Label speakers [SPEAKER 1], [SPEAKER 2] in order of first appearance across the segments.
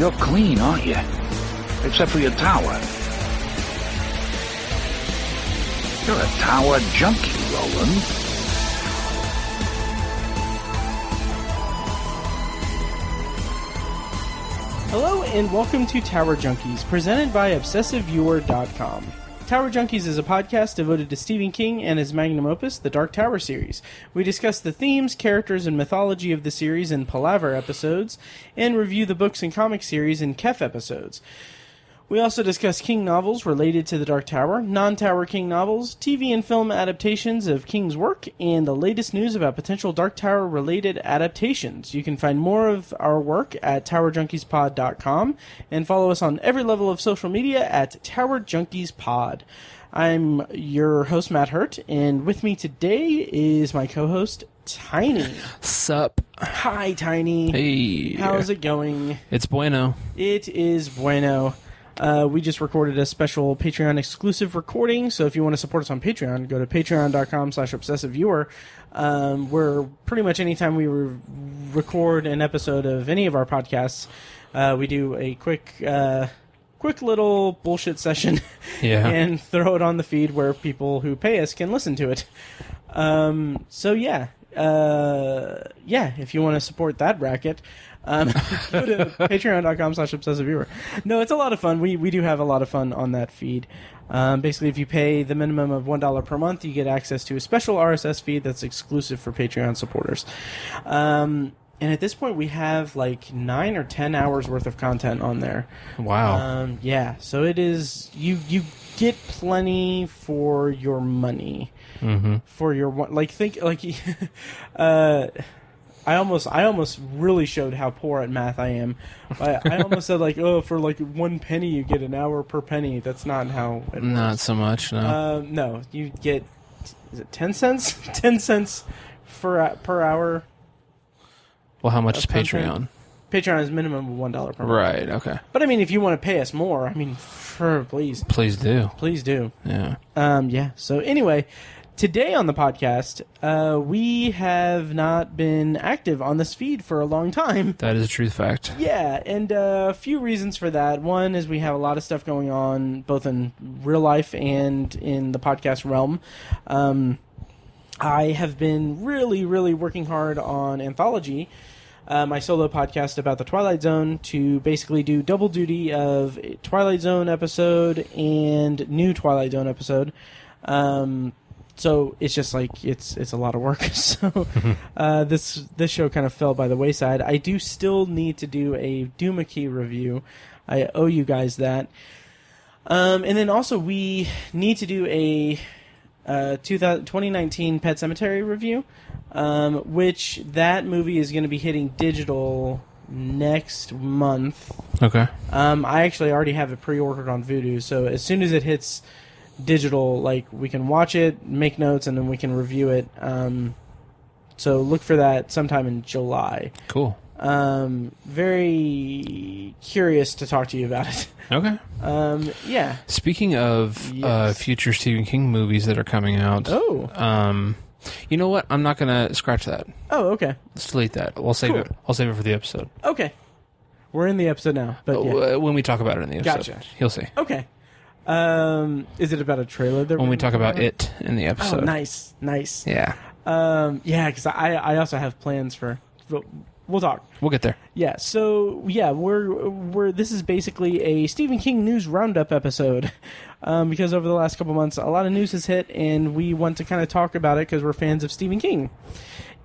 [SPEAKER 1] You're clean, aren't you? Except for your tower. You're a tower junkie, Roland.
[SPEAKER 2] Hello and welcome to Tower Junkies, presented by ObsessiveViewer.com. Tower Junkies is a podcast devoted to Stephen King and his magnum opus, the Dark Tower series. We discuss the themes, characters, and mythology of the series in Palaver episodes, and review the books and comic series in Kef episodes. We also discuss King novels related to the Dark Tower, non-Tower King novels, TV and film adaptations of King's work, and the latest news about potential Dark Tower-related adaptations. You can find more of our work at TowerJunkiesPod.com and follow us on every level of social media at TowerJunkiesPod. I'm your host, Matt Hurt, and with me today is my co-host, Tiny.
[SPEAKER 3] Sup?
[SPEAKER 2] Hi, Tiny.
[SPEAKER 3] Hey.
[SPEAKER 2] How's it going?
[SPEAKER 3] It's bueno.
[SPEAKER 2] It is bueno. We just recorded a special Patreon exclusive recording, so if you want to support us on Patreon, go to patreon.com/obsessiveviewer, where pretty much anytime we record an episode of any of our podcasts, we do a quick little bullshit session and throw it on the feed where people who pay us can listen to it. So yeah, if you want to support that racket, go to patreon.com/obsessiveviewer. No, it's a lot of fun. We do have a lot of fun on that feed. Basically, if you pay the minimum of $1 per month, you get access to a special RSS feed that's exclusive for Patreon supporters. And at this point, we have like 9 or 10 hours worth of content on there.
[SPEAKER 3] Wow.
[SPEAKER 2] So it is, you get plenty for your money.
[SPEAKER 3] Mm-hmm.
[SPEAKER 2] For your I almost really showed how poor at math I am. I almost said for like 1 penny you get an hour per penny. That's not how it works.
[SPEAKER 3] Not so much, no.
[SPEAKER 2] No, you get, is it 10 cents? 10 cents per hour.
[SPEAKER 3] Well, how much is
[SPEAKER 2] content.
[SPEAKER 3] Patreon?
[SPEAKER 2] Patreon is minimum of $1 per month.
[SPEAKER 3] Right, okay.
[SPEAKER 2] But I mean, if you want to pay us more, please.
[SPEAKER 3] Please do.
[SPEAKER 2] Please do.
[SPEAKER 3] Yeah.
[SPEAKER 2] So anyway, today on the podcast, we have not been active on this feed for a long time.
[SPEAKER 3] That is a true fact.
[SPEAKER 2] Yeah, and a few reasons for that. One is we have a lot of stuff going on, both in real life and in the podcast realm. I have been really, really working hard on Anthology, my solo podcast about the Twilight Zone, to basically do double duty of a Twilight Zone episode and new Twilight Zone episode. So it's just like it's a lot of work. So this show kind of fell by the wayside. I do still need to do a Doohickey review. I owe you guys that. And then also we need to do a 2019 Pet Sematary review, which that movie is going to be hitting digital next month.
[SPEAKER 3] Okay.
[SPEAKER 2] I actually already have it pre-ordered on Vudu, so as soon as it hits digital, we can watch it, make notes, and then we can review it. So look for that sometime in July.
[SPEAKER 3] Cool.
[SPEAKER 2] Very curious to talk to you about it.
[SPEAKER 3] Okay.
[SPEAKER 2] Yeah.
[SPEAKER 3] Speaking of future Stephen King movies that are coming out.
[SPEAKER 2] Oh.
[SPEAKER 3] You know what? I'm not going to scratch that.
[SPEAKER 2] Oh, okay.
[SPEAKER 3] Let's delete that. We'll save it. I'll save it for the episode.
[SPEAKER 2] Okay. We're in the episode now, but yeah.
[SPEAKER 3] When we talk about it in the episode.
[SPEAKER 2] Gotcha.
[SPEAKER 3] You'll see.
[SPEAKER 2] Okay. Is it about a trailer?
[SPEAKER 3] When we talk about it in the episode.
[SPEAKER 2] Oh, nice.
[SPEAKER 3] Yeah.
[SPEAKER 2] Because I also have plans for... We'll talk.
[SPEAKER 3] We'll get there.
[SPEAKER 2] Yeah, so, we're this is basically a Stephen King news roundup episode, because over the last couple months, a lot of news has hit, and we want to kind of talk about it because we're fans of Stephen King.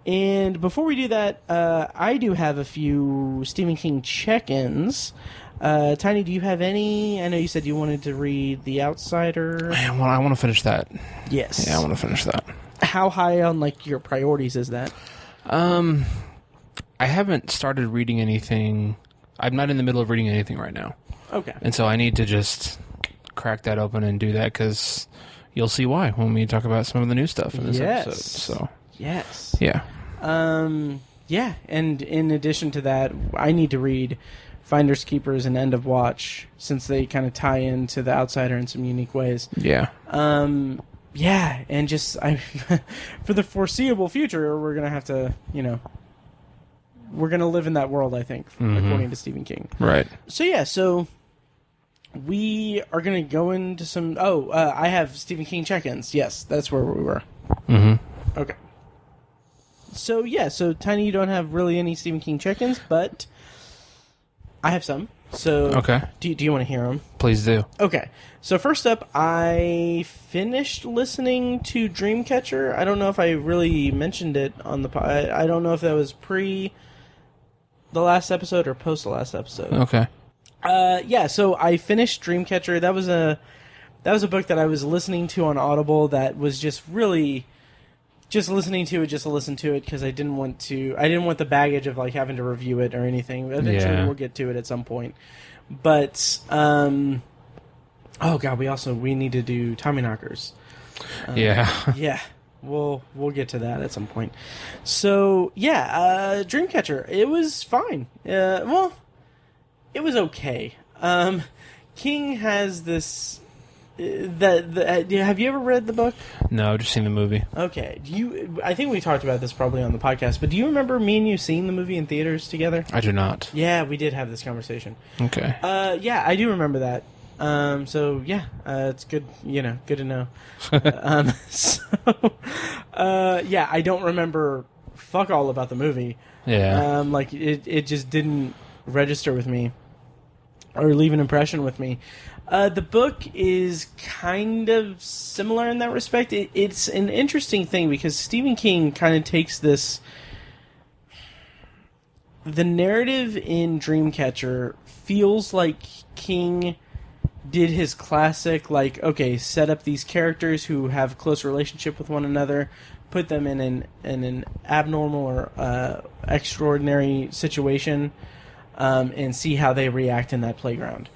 [SPEAKER 2] And before we do that, I do have a few Stephen King check-ins. Tiny, do you have any? I know you said you wanted to read The Outsider.
[SPEAKER 3] I want to finish that.
[SPEAKER 2] Yes.
[SPEAKER 3] Yeah, I want to finish that.
[SPEAKER 2] How high on, your priorities is that?
[SPEAKER 3] I haven't started reading anything. I'm not in the middle of reading anything right now.
[SPEAKER 2] Okay.
[SPEAKER 3] And so I need to just crack that open and do that, because you'll see why when we talk about some of the new stuff in this episode. So
[SPEAKER 2] yes.
[SPEAKER 3] Yeah.
[SPEAKER 2] Yeah, and in addition to that, I need to read Finders Keepers and End of Watch, since they kind of tie into The Outsider in some unique ways.
[SPEAKER 3] Yeah.
[SPEAKER 2] Yeah, and just for the foreseeable future, we're gonna have to, we're gonna live in that world, I think, according to Stephen King.
[SPEAKER 3] Right.
[SPEAKER 2] So we are gonna go into some. I have Stephen King check-ins. Yes, that's where we were.
[SPEAKER 3] Mm-hmm.
[SPEAKER 2] Okay. So Tiny, you don't have really any Stephen King check-ins, but I have some. So
[SPEAKER 3] okay.
[SPEAKER 2] Do you want to hear them?
[SPEAKER 3] Please do.
[SPEAKER 2] Okay. So first up, I finished listening to Dreamcatcher. I don't know if I really mentioned it on the pod. I don't know if that was pre the last episode or post the last episode.
[SPEAKER 3] Okay.
[SPEAKER 2] So I finished Dreamcatcher. That was a book that I was listening to on Audible that was just really just listening to it just to listen to it because I didn't want the baggage of like having to review it or anything. Eventually we'll get to it at some point. But oh god, we need to do Tommyknockers. Yeah. We'll get to that at some point. So, Dreamcatcher, it was fine. It was okay. King has this have you ever read the book?
[SPEAKER 3] No, I've just seen the movie.
[SPEAKER 2] Okay. I think we talked about this probably on the podcast, but do you remember me and you seeing the movie in theaters together?
[SPEAKER 3] I do not.
[SPEAKER 2] Yeah, we did have this conversation.
[SPEAKER 3] Okay.
[SPEAKER 2] I do remember that. It's good, good to know. I don't remember fuck all about the movie.
[SPEAKER 3] Yeah.
[SPEAKER 2] It just didn't register with me or leave an impression with me. The book is kind of similar in that respect. It's an interesting thing because Stephen King kind of takes this. The narrative in Dreamcatcher feels like King did his classic, set up these characters who have a close relationship with one another, put them in an abnormal or extraordinary situation, and see how they react in that playground.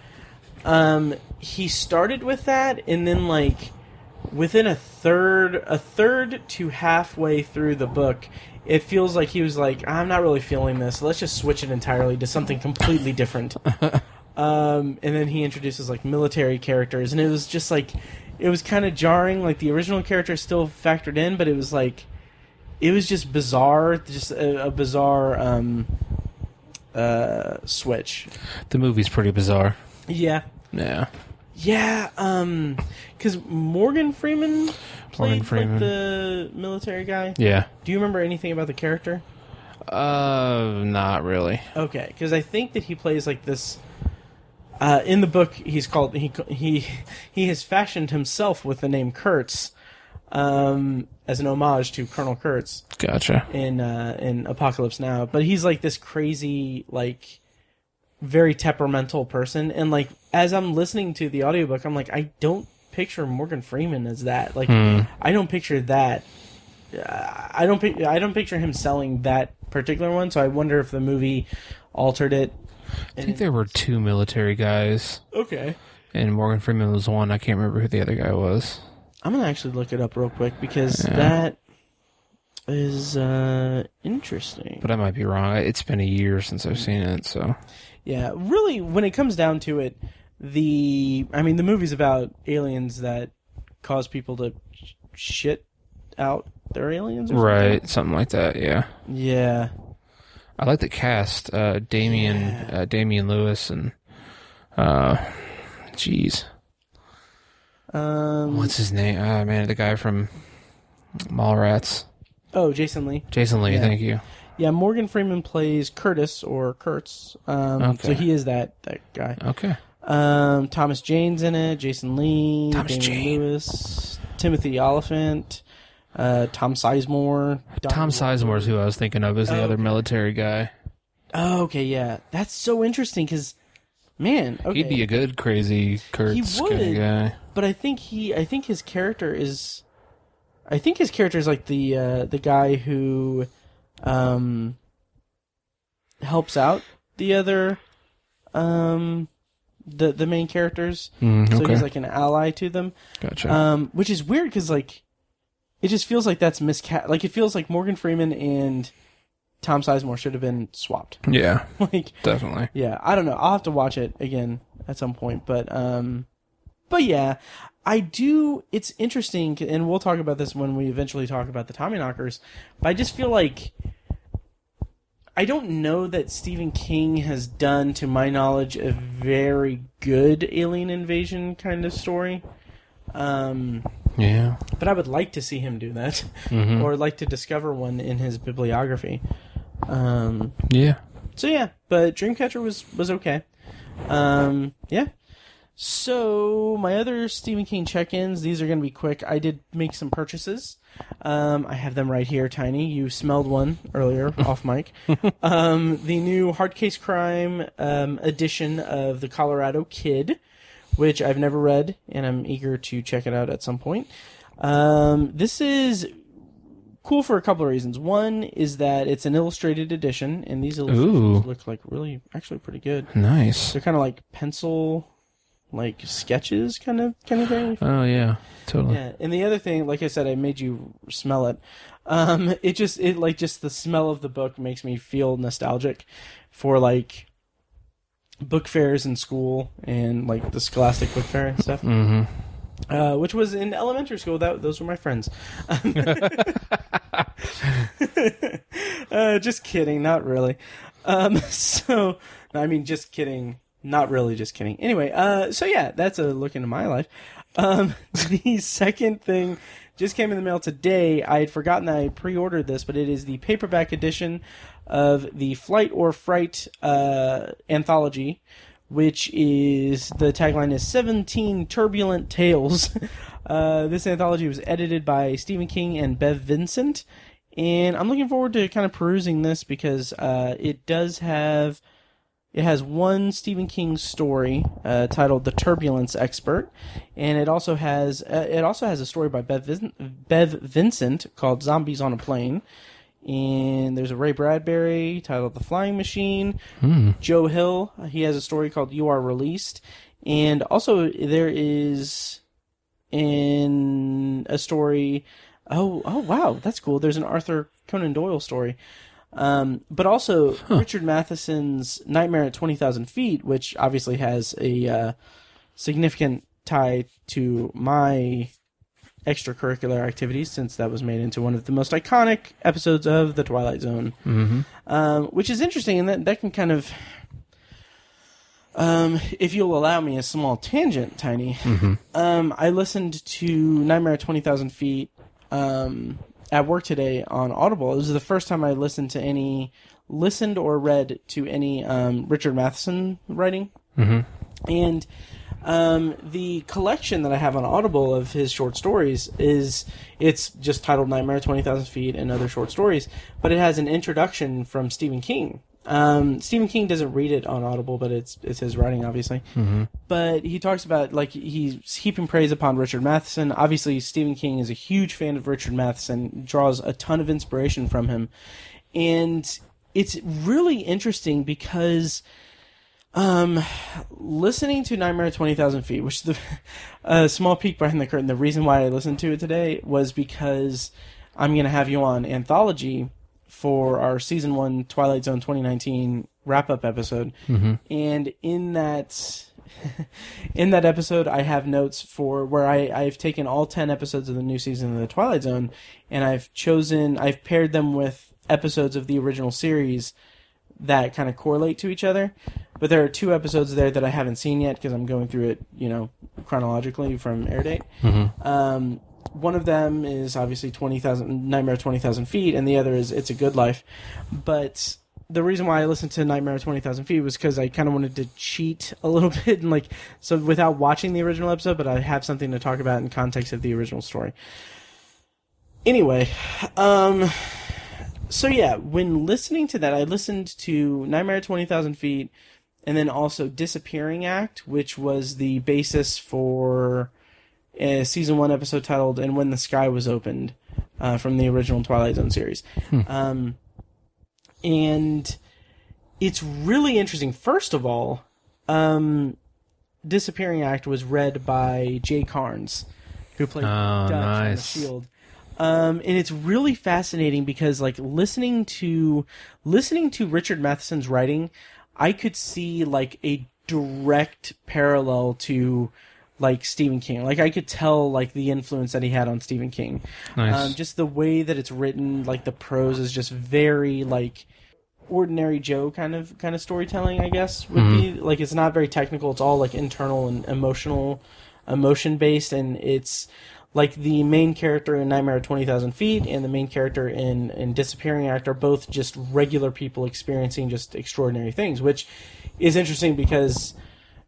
[SPEAKER 2] He started with that, and then within a third to halfway through the book, it feels like he was like, I'm not really feeling this. Let's just switch it entirely to something completely different. And then he introduces military characters, and it was just it was kind of jarring. The original character still factored in, but it was it was just bizarre, just a bizarre switch.
[SPEAKER 3] The movie's pretty bizarre.
[SPEAKER 2] Yeah.
[SPEAKER 3] Yeah.
[SPEAKER 2] Yeah, because Morgan Freeman played the military guy.
[SPEAKER 3] Yeah.
[SPEAKER 2] Do you remember anything about the character?
[SPEAKER 3] Not really.
[SPEAKER 2] Okay, because I think that he plays this. In the book, he's called he has fashioned himself with the name Kurtz, as an homage to Colonel Kurtz.
[SPEAKER 3] Gotcha.
[SPEAKER 2] In Apocalypse Now, but he's this crazy very temperamental person, and as I'm listening to the audiobook, I'm I don't picture Morgan Freeman as that. I don't picture that. I don't picture him selling that particular one. So I wonder if the movie altered it.
[SPEAKER 3] I think there were two military guys.
[SPEAKER 2] Okay.
[SPEAKER 3] And Morgan Freeman was one. I can't remember who the other guy was.
[SPEAKER 2] I'm gonna actually look it up real quick because that is interesting.
[SPEAKER 3] But I might be wrong. It's been a year since I've seen it, so.
[SPEAKER 2] Yeah, really, when it comes down to it, the movie's about aliens that cause people to shit out their aliens, or something.
[SPEAKER 3] Right, something like that. Yeah.
[SPEAKER 2] Yeah.
[SPEAKER 3] I like the cast. Damian Lewis and jeez. What's his name? The guy from Mallrats.
[SPEAKER 2] Oh, Jason Lee.
[SPEAKER 3] Jason Lee, thank you.
[SPEAKER 2] Yeah, Morgan Freeman plays Curtis or Kurtz. So he is that guy.
[SPEAKER 3] Okay.
[SPEAKER 2] Thomas Jane's in it. Jason Lee.
[SPEAKER 3] Jane.
[SPEAKER 2] Lewis. Timothy Oliphant. Tom Sizemore.
[SPEAKER 3] Tom Sizemore is who I was thinking of as the other military guy.
[SPEAKER 2] Oh, okay, yeah. That's so interesting because, man, okay.
[SPEAKER 3] He'd be a good crazy Kurtz kind of guy.
[SPEAKER 2] But I think his character is the guy who helps out the other the main characters. So he's an ally to them.
[SPEAKER 3] Gotcha.
[SPEAKER 2] Which is weird because it just feels like that's miscast. It feels like Morgan Freeman and Tom Sizemore should have been swapped.
[SPEAKER 3] Yeah. Definitely.
[SPEAKER 2] Yeah, I don't know. I'll have to watch it again at some point, but yeah, I do. It's interesting, and we'll talk about this when we eventually talk about the Tommyknockers. But I just feel I don't know that Stephen King has done, to my knowledge, a very good alien invasion kind of story.
[SPEAKER 3] Yeah.
[SPEAKER 2] But I would like to see him do that, or like to discover one in his bibliography.
[SPEAKER 3] Yeah.
[SPEAKER 2] So yeah, but Dreamcatcher was okay. Yeah. So my other Stephen King check-ins, these are going to be quick. I did make some purchases. I have them right here, Tiny. You smelled one earlier off mic. The new Hard Case Crime edition of The Colorado Kid, which I've never read, and I'm eager to check it out at some point. This is cool for a couple of reasons. One is that it's an illustrated edition, and these illustrations look like really, actually pretty good.
[SPEAKER 3] Nice.
[SPEAKER 2] They're kind of like pencil, like sketches kind of thing.
[SPEAKER 3] Oh yeah, totally.
[SPEAKER 2] Yeah, and the other thing, like I said, I made you smell it. Just the smell of the book makes me feel nostalgic for like book fairs in school and like the Scholastic Book Fair and stuff. Which was in elementary school. Those were my friends. Just kidding, not really. Just kidding, not really, just kidding. Anyway, so yeah, that's a look into my life. The second thing just came in the mail today. I had forgotten that I pre-ordered this, but it is the paperback edition of the Flight or Fright anthology, which is, the tagline is 17 Turbulent Tales. This anthology was edited by Stephen King and Bev Vincent, and I'm looking forward to kind of perusing this because it has one Stephen King story titled "The Turbulence Expert," and it also has a story by Bev Vincent called "Zombies on a Plane." And there's a Ray Bradbury titled "The Flying Machine." Joe Hill, he has a story called "You Are Released." And also there is a story... Oh, wow, that's cool. There's an Arthur Conan Doyle story. But also Richard Matheson's Nightmare at 20,000 Feet, which obviously has a significant tie to my extracurricular activities, since that was made into one of the most iconic episodes of The Twilight Zone. Which is interesting, and that can kind of, if you'll allow me a small tangent, Tiny, I listened to Nightmare at 20,000 Feet at work today on Audible. It was the first time I listened or read to any Richard Matheson writing. And the collection that I have on Audible of his short stories it's just titled Nightmare 20,000 Feet and Other Short Stories, but it has an introduction from Stephen King. Stephen King doesn't read it on Audible, but it's his writing, obviously. But he talks about, like, he's heaping praise upon Richard Matheson. Obviously, Stephen King is a huge fan of Richard Matheson, draws a ton of inspiration from him. And it's really interesting because listening to Nightmare at 20,000 Feet, which is a small peek behind the curtain, the reason why I listened to it today was because I'm going to have you on Anthology for our Season 1 Twilight Zone 2019 wrap-up episode. And in that episode, I have notes for where I've taken all 10 episodes of the new season of the Twilight Zone, and I've paired them with episodes of the original series that kind of correlate to each other. But there are 2 episodes there that I haven't seen yet because I'm going through it, chronologically from air date. One of them is obviously Nightmare 20,000 Feet, and the other is It's a Good Life. But the reason why I listened to Nightmare 20,000 Feet was because I kind of wanted to cheat a little bit, and so without watching the original episode, but I have something to talk about in context of the original story. Anyway, so yeah, when listening to that, I listened to Nightmare 20,000 Feet, and then also Disappearing Act, which was the basis for a Season 1 episode titled And When the Sky Was Opened, from the original Twilight Zone series. And it's really interesting. First of all, Disappearing Act was read by Jay Carnes, who played Dutch on The Shield. And it's really fascinating because, listening to Richard Matheson's writing, I could see a direct parallel to Stephen King. I could tell the influence that he had on Stephen King.
[SPEAKER 3] Nice.
[SPEAKER 2] Just the way that it's written, the prose is just very ordinary Joe kind of storytelling, I guess, would be. Like, it's not very technical. It's all, like, internal and emotion-based, and it's, like, the main character in Nightmare at 20,000 Feet and the main character in Disappearing Act are both just regular people experiencing just extraordinary things, which is interesting because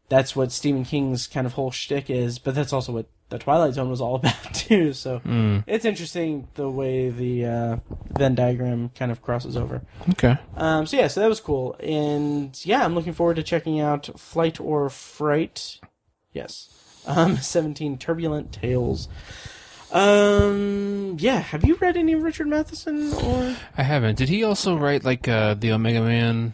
[SPEAKER 2] that's what Stephen King's kind of whole shtick is, but that's also what the Twilight Zone was all about, too. So it's interesting the way the Venn diagram kind of crosses over.
[SPEAKER 3] Okay.
[SPEAKER 2] So that was cool. And, yeah, I'm looking forward to checking out Flight or Fright. Yes. 17 Turbulent Tales. Have you read any of Richard Matheson? Or
[SPEAKER 3] I haven't. Did he also write, like, the Omega Man?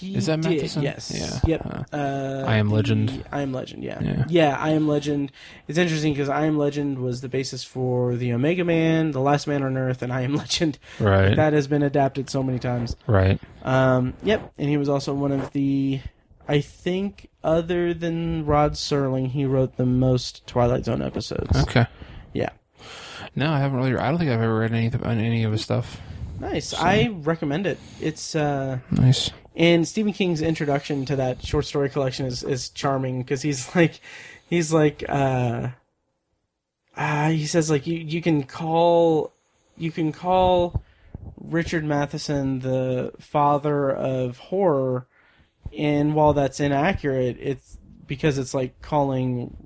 [SPEAKER 3] Is that Matheson?
[SPEAKER 2] Yes.
[SPEAKER 3] Yeah.
[SPEAKER 2] Yep.
[SPEAKER 3] I Am Legend.
[SPEAKER 2] I Am Legend, yeah. Yeah, I Am Legend. It's interesting because I Am Legend was the basis for the Omega Man, The Last Man on Earth, and I Am Legend.
[SPEAKER 3] Right.
[SPEAKER 2] That has been adapted so many times.
[SPEAKER 3] Right.
[SPEAKER 2] Yep. And he was also one of the, I think, other than Rod Serling, he wrote the most Twilight Zone episodes.
[SPEAKER 3] Okay.
[SPEAKER 2] Yeah.
[SPEAKER 3] No, I haven't really. I don't think I've ever read any of his stuff.
[SPEAKER 2] Nice.
[SPEAKER 3] So.
[SPEAKER 2] I recommend it. It's
[SPEAKER 3] nice.
[SPEAKER 2] And Stephen King's introduction to that short story collection is charming because he says like you can call Richard Matheson the father of horror, and while that's inaccurate, it's because it's like calling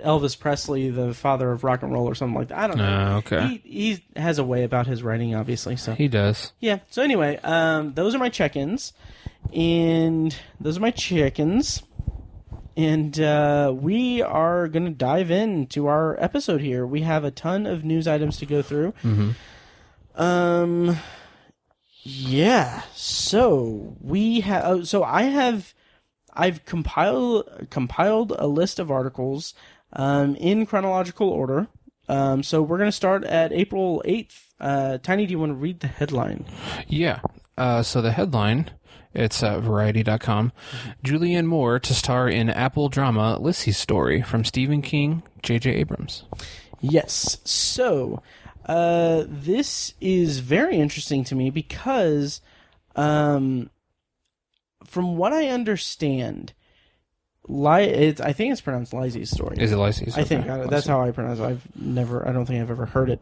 [SPEAKER 2] Elvis Presley the father of rock and roll or something like that. I don't know.
[SPEAKER 3] Okay.
[SPEAKER 2] He has a way about his writing, obviously. So
[SPEAKER 3] he does.
[SPEAKER 2] Yeah. So anyway, those are my check-ins, and those are my chickens, and we are going to dive into our episode here. We have a ton of news items to go through.
[SPEAKER 3] Mm-hmm.
[SPEAKER 2] Yeah. So we have. I've compiled a list of articles in chronological order. So we're going to start at April 8th. Tiny, do you want to read the headline?
[SPEAKER 3] Yeah. So the headline, it's Variety.com. Julianne Moore to star in Apple drama Lisey's Story from Stephen King, J.J. Abrams.
[SPEAKER 2] Yes. So this is very interesting to me because from what I understand, I think it's pronounced Lisey's Story.
[SPEAKER 3] Is it Lisey's?
[SPEAKER 2] I think that's how I pronounce it. I don't think I've ever heard it.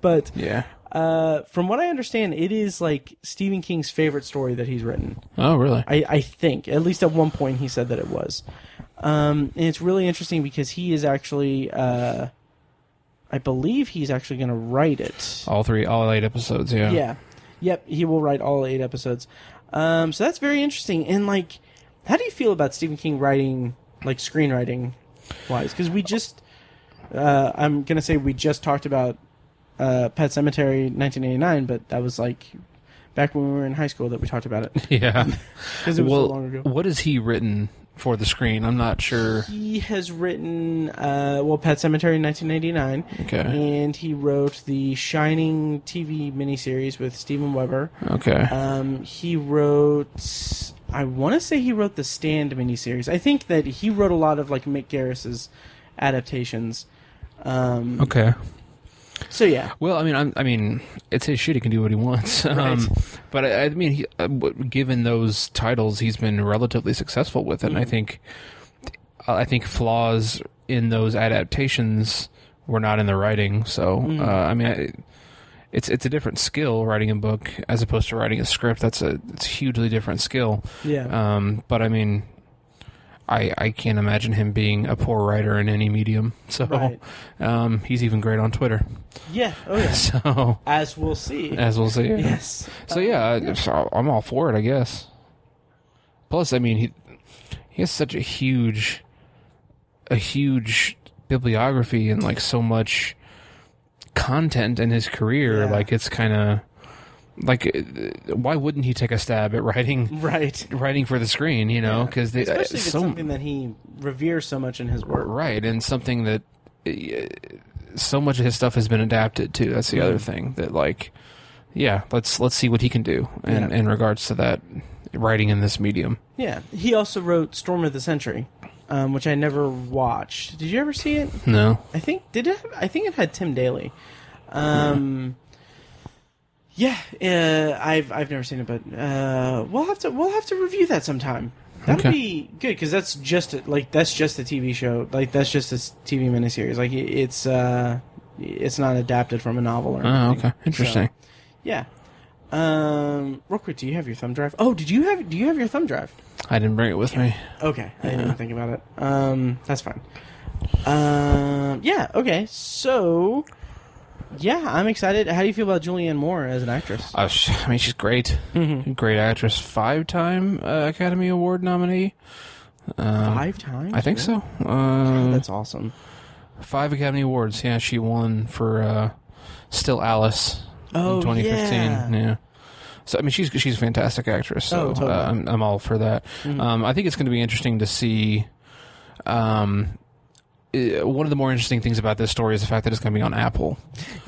[SPEAKER 2] But
[SPEAKER 3] yeah.
[SPEAKER 2] From what I understand, it is like Stephen King's favorite story that he's written.
[SPEAKER 3] Oh, really?
[SPEAKER 2] I think, at least at one point, he said that it was. And it's really interesting because he is actually, I believe he's actually going to write it.
[SPEAKER 3] All 8 episodes, yeah.
[SPEAKER 2] Yeah. Yep, he will write all 8 episodes. So that's very interesting. And, like, how do you feel about Stephen King writing, like, screenwriting-wise? Because we just, I'm going to say we just talked about Pet Sematary 1989, but that was, like, back when we were in high school that we talked about it.
[SPEAKER 3] Yeah.
[SPEAKER 2] Because it was so long ago.
[SPEAKER 3] What has he written for the screen? I'm not sure.
[SPEAKER 2] He has written, Pet Sematary 1989.
[SPEAKER 3] Okay.
[SPEAKER 2] And he wrote the Shining TV miniseries with Steven Weber.
[SPEAKER 3] Okay.
[SPEAKER 2] He wrote, I want to say he wrote the Stand miniseries. I think that he wrote a lot of, like, Mick Garris's adaptations.
[SPEAKER 3] Okay.
[SPEAKER 2] So yeah.
[SPEAKER 3] Well, I mean, it's his shit. He can do what he wants.
[SPEAKER 2] Right.
[SPEAKER 3] But I mean, given those titles, he's been relatively successful with it. And I think flaws in those adaptations were not in the writing. So I mean, it's a different skill writing a book as opposed to writing a script. It's a hugely different skill.
[SPEAKER 2] Yeah.
[SPEAKER 3] But I mean, I can't imagine him being a poor writer in any medium. So
[SPEAKER 2] right.
[SPEAKER 3] He's even great on Twitter.
[SPEAKER 2] Yeah. Oh yeah.
[SPEAKER 3] So
[SPEAKER 2] as we'll see.
[SPEAKER 3] Yeah.
[SPEAKER 2] Yes.
[SPEAKER 3] So so I'm all for it, I guess. Plus, I mean, he has such a huge bibliography and like so much content in his career.
[SPEAKER 2] Yeah.
[SPEAKER 3] Like it's kind of like, why wouldn't he take a stab at writing for the screen? You know, because
[SPEAKER 2] especially if it's something that he reveres so much in his work,
[SPEAKER 3] right? And something that so much of his stuff has been adapted to. That's the other thing that, like, yeah, let's see what he can do in regards to that writing in this medium. Yeah,
[SPEAKER 2] he also wrote Storm of the Century, which I never watched. Did you ever see it?
[SPEAKER 3] No.
[SPEAKER 2] I think it had Tim Daly. Yeah, I've never seen it, but we'll have to review that sometime. That'll be good because that's just a TV show. Like that's just a TV miniseries. Like it's not adapted from a novel or anything.
[SPEAKER 3] Oh, okay, interesting.
[SPEAKER 2] So, yeah. Real quick, do you have your thumb drive? Oh, do you have your thumb drive?
[SPEAKER 3] I didn't bring it with me.
[SPEAKER 2] Okay, I didn't even think about it. That's fine. Yeah. Okay. So. Yeah, I'm excited. How do you feel about Julianne Moore as an actress?
[SPEAKER 3] I mean, she's great. Mm-hmm. Great actress. 5-time Academy Award nominee.
[SPEAKER 2] 5 times?
[SPEAKER 3] I think so.
[SPEAKER 2] God, that's awesome.
[SPEAKER 3] 5 Academy Awards. Yeah, she won for Still Alice in 2015. Yeah. So I mean, she's a fantastic actress. So
[SPEAKER 2] totally.
[SPEAKER 3] I'm all for that. Mm-hmm. I think it's going to be interesting to see. One of the more interesting things about this story is the fact that it's going to be on Apple.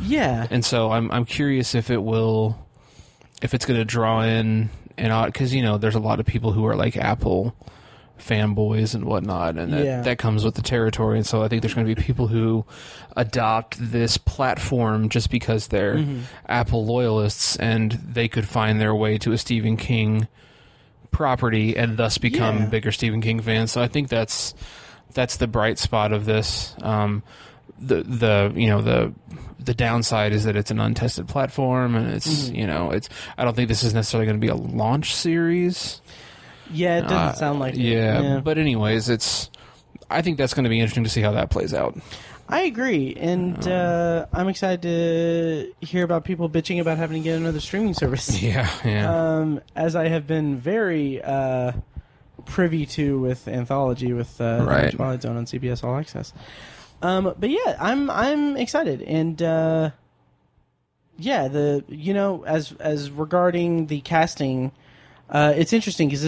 [SPEAKER 2] Yeah.
[SPEAKER 3] And so I'm curious if it's going to draw in because there's a lot of people who are like Apple fanboys and whatnot, and that comes with the territory. And so I think there's going to be people who adopt this platform just because they're Apple loyalists, and they could find their way to a Stephen King property and thus become bigger Stephen King fans. So I think that's the bright spot of this. The downside is that it's an untested platform, and it's I don't think this is necessarily going to be a launch series.
[SPEAKER 2] Yeah, it doesn't sound like it.
[SPEAKER 3] Yeah, but anyways, I think that's going to be interesting to see how that plays out.
[SPEAKER 2] I agree, and I'm excited to hear about people bitching about having to get another streaming service.
[SPEAKER 3] Yeah.
[SPEAKER 2] As I have been very privy to with Anthology with
[SPEAKER 3] right.
[SPEAKER 2] Twilight Zone on CBS All Access. But yeah, I'm excited, and as regarding the casting, it's interesting because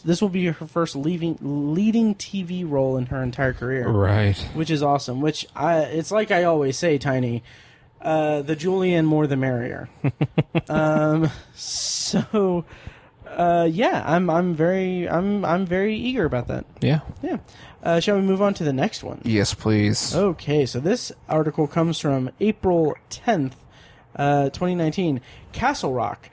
[SPEAKER 2] this will be her first leading TV role in her entire career,
[SPEAKER 3] right? Which
[SPEAKER 2] is awesome. It's like I always say, Tiny, the Julianne Moore the merrier. So. I'm very eager about that.
[SPEAKER 3] Yeah.
[SPEAKER 2] Shall we move on to the next one?
[SPEAKER 3] Yes, please.
[SPEAKER 2] Okay, so this article comes from April 10th, 2019. Castle Rock.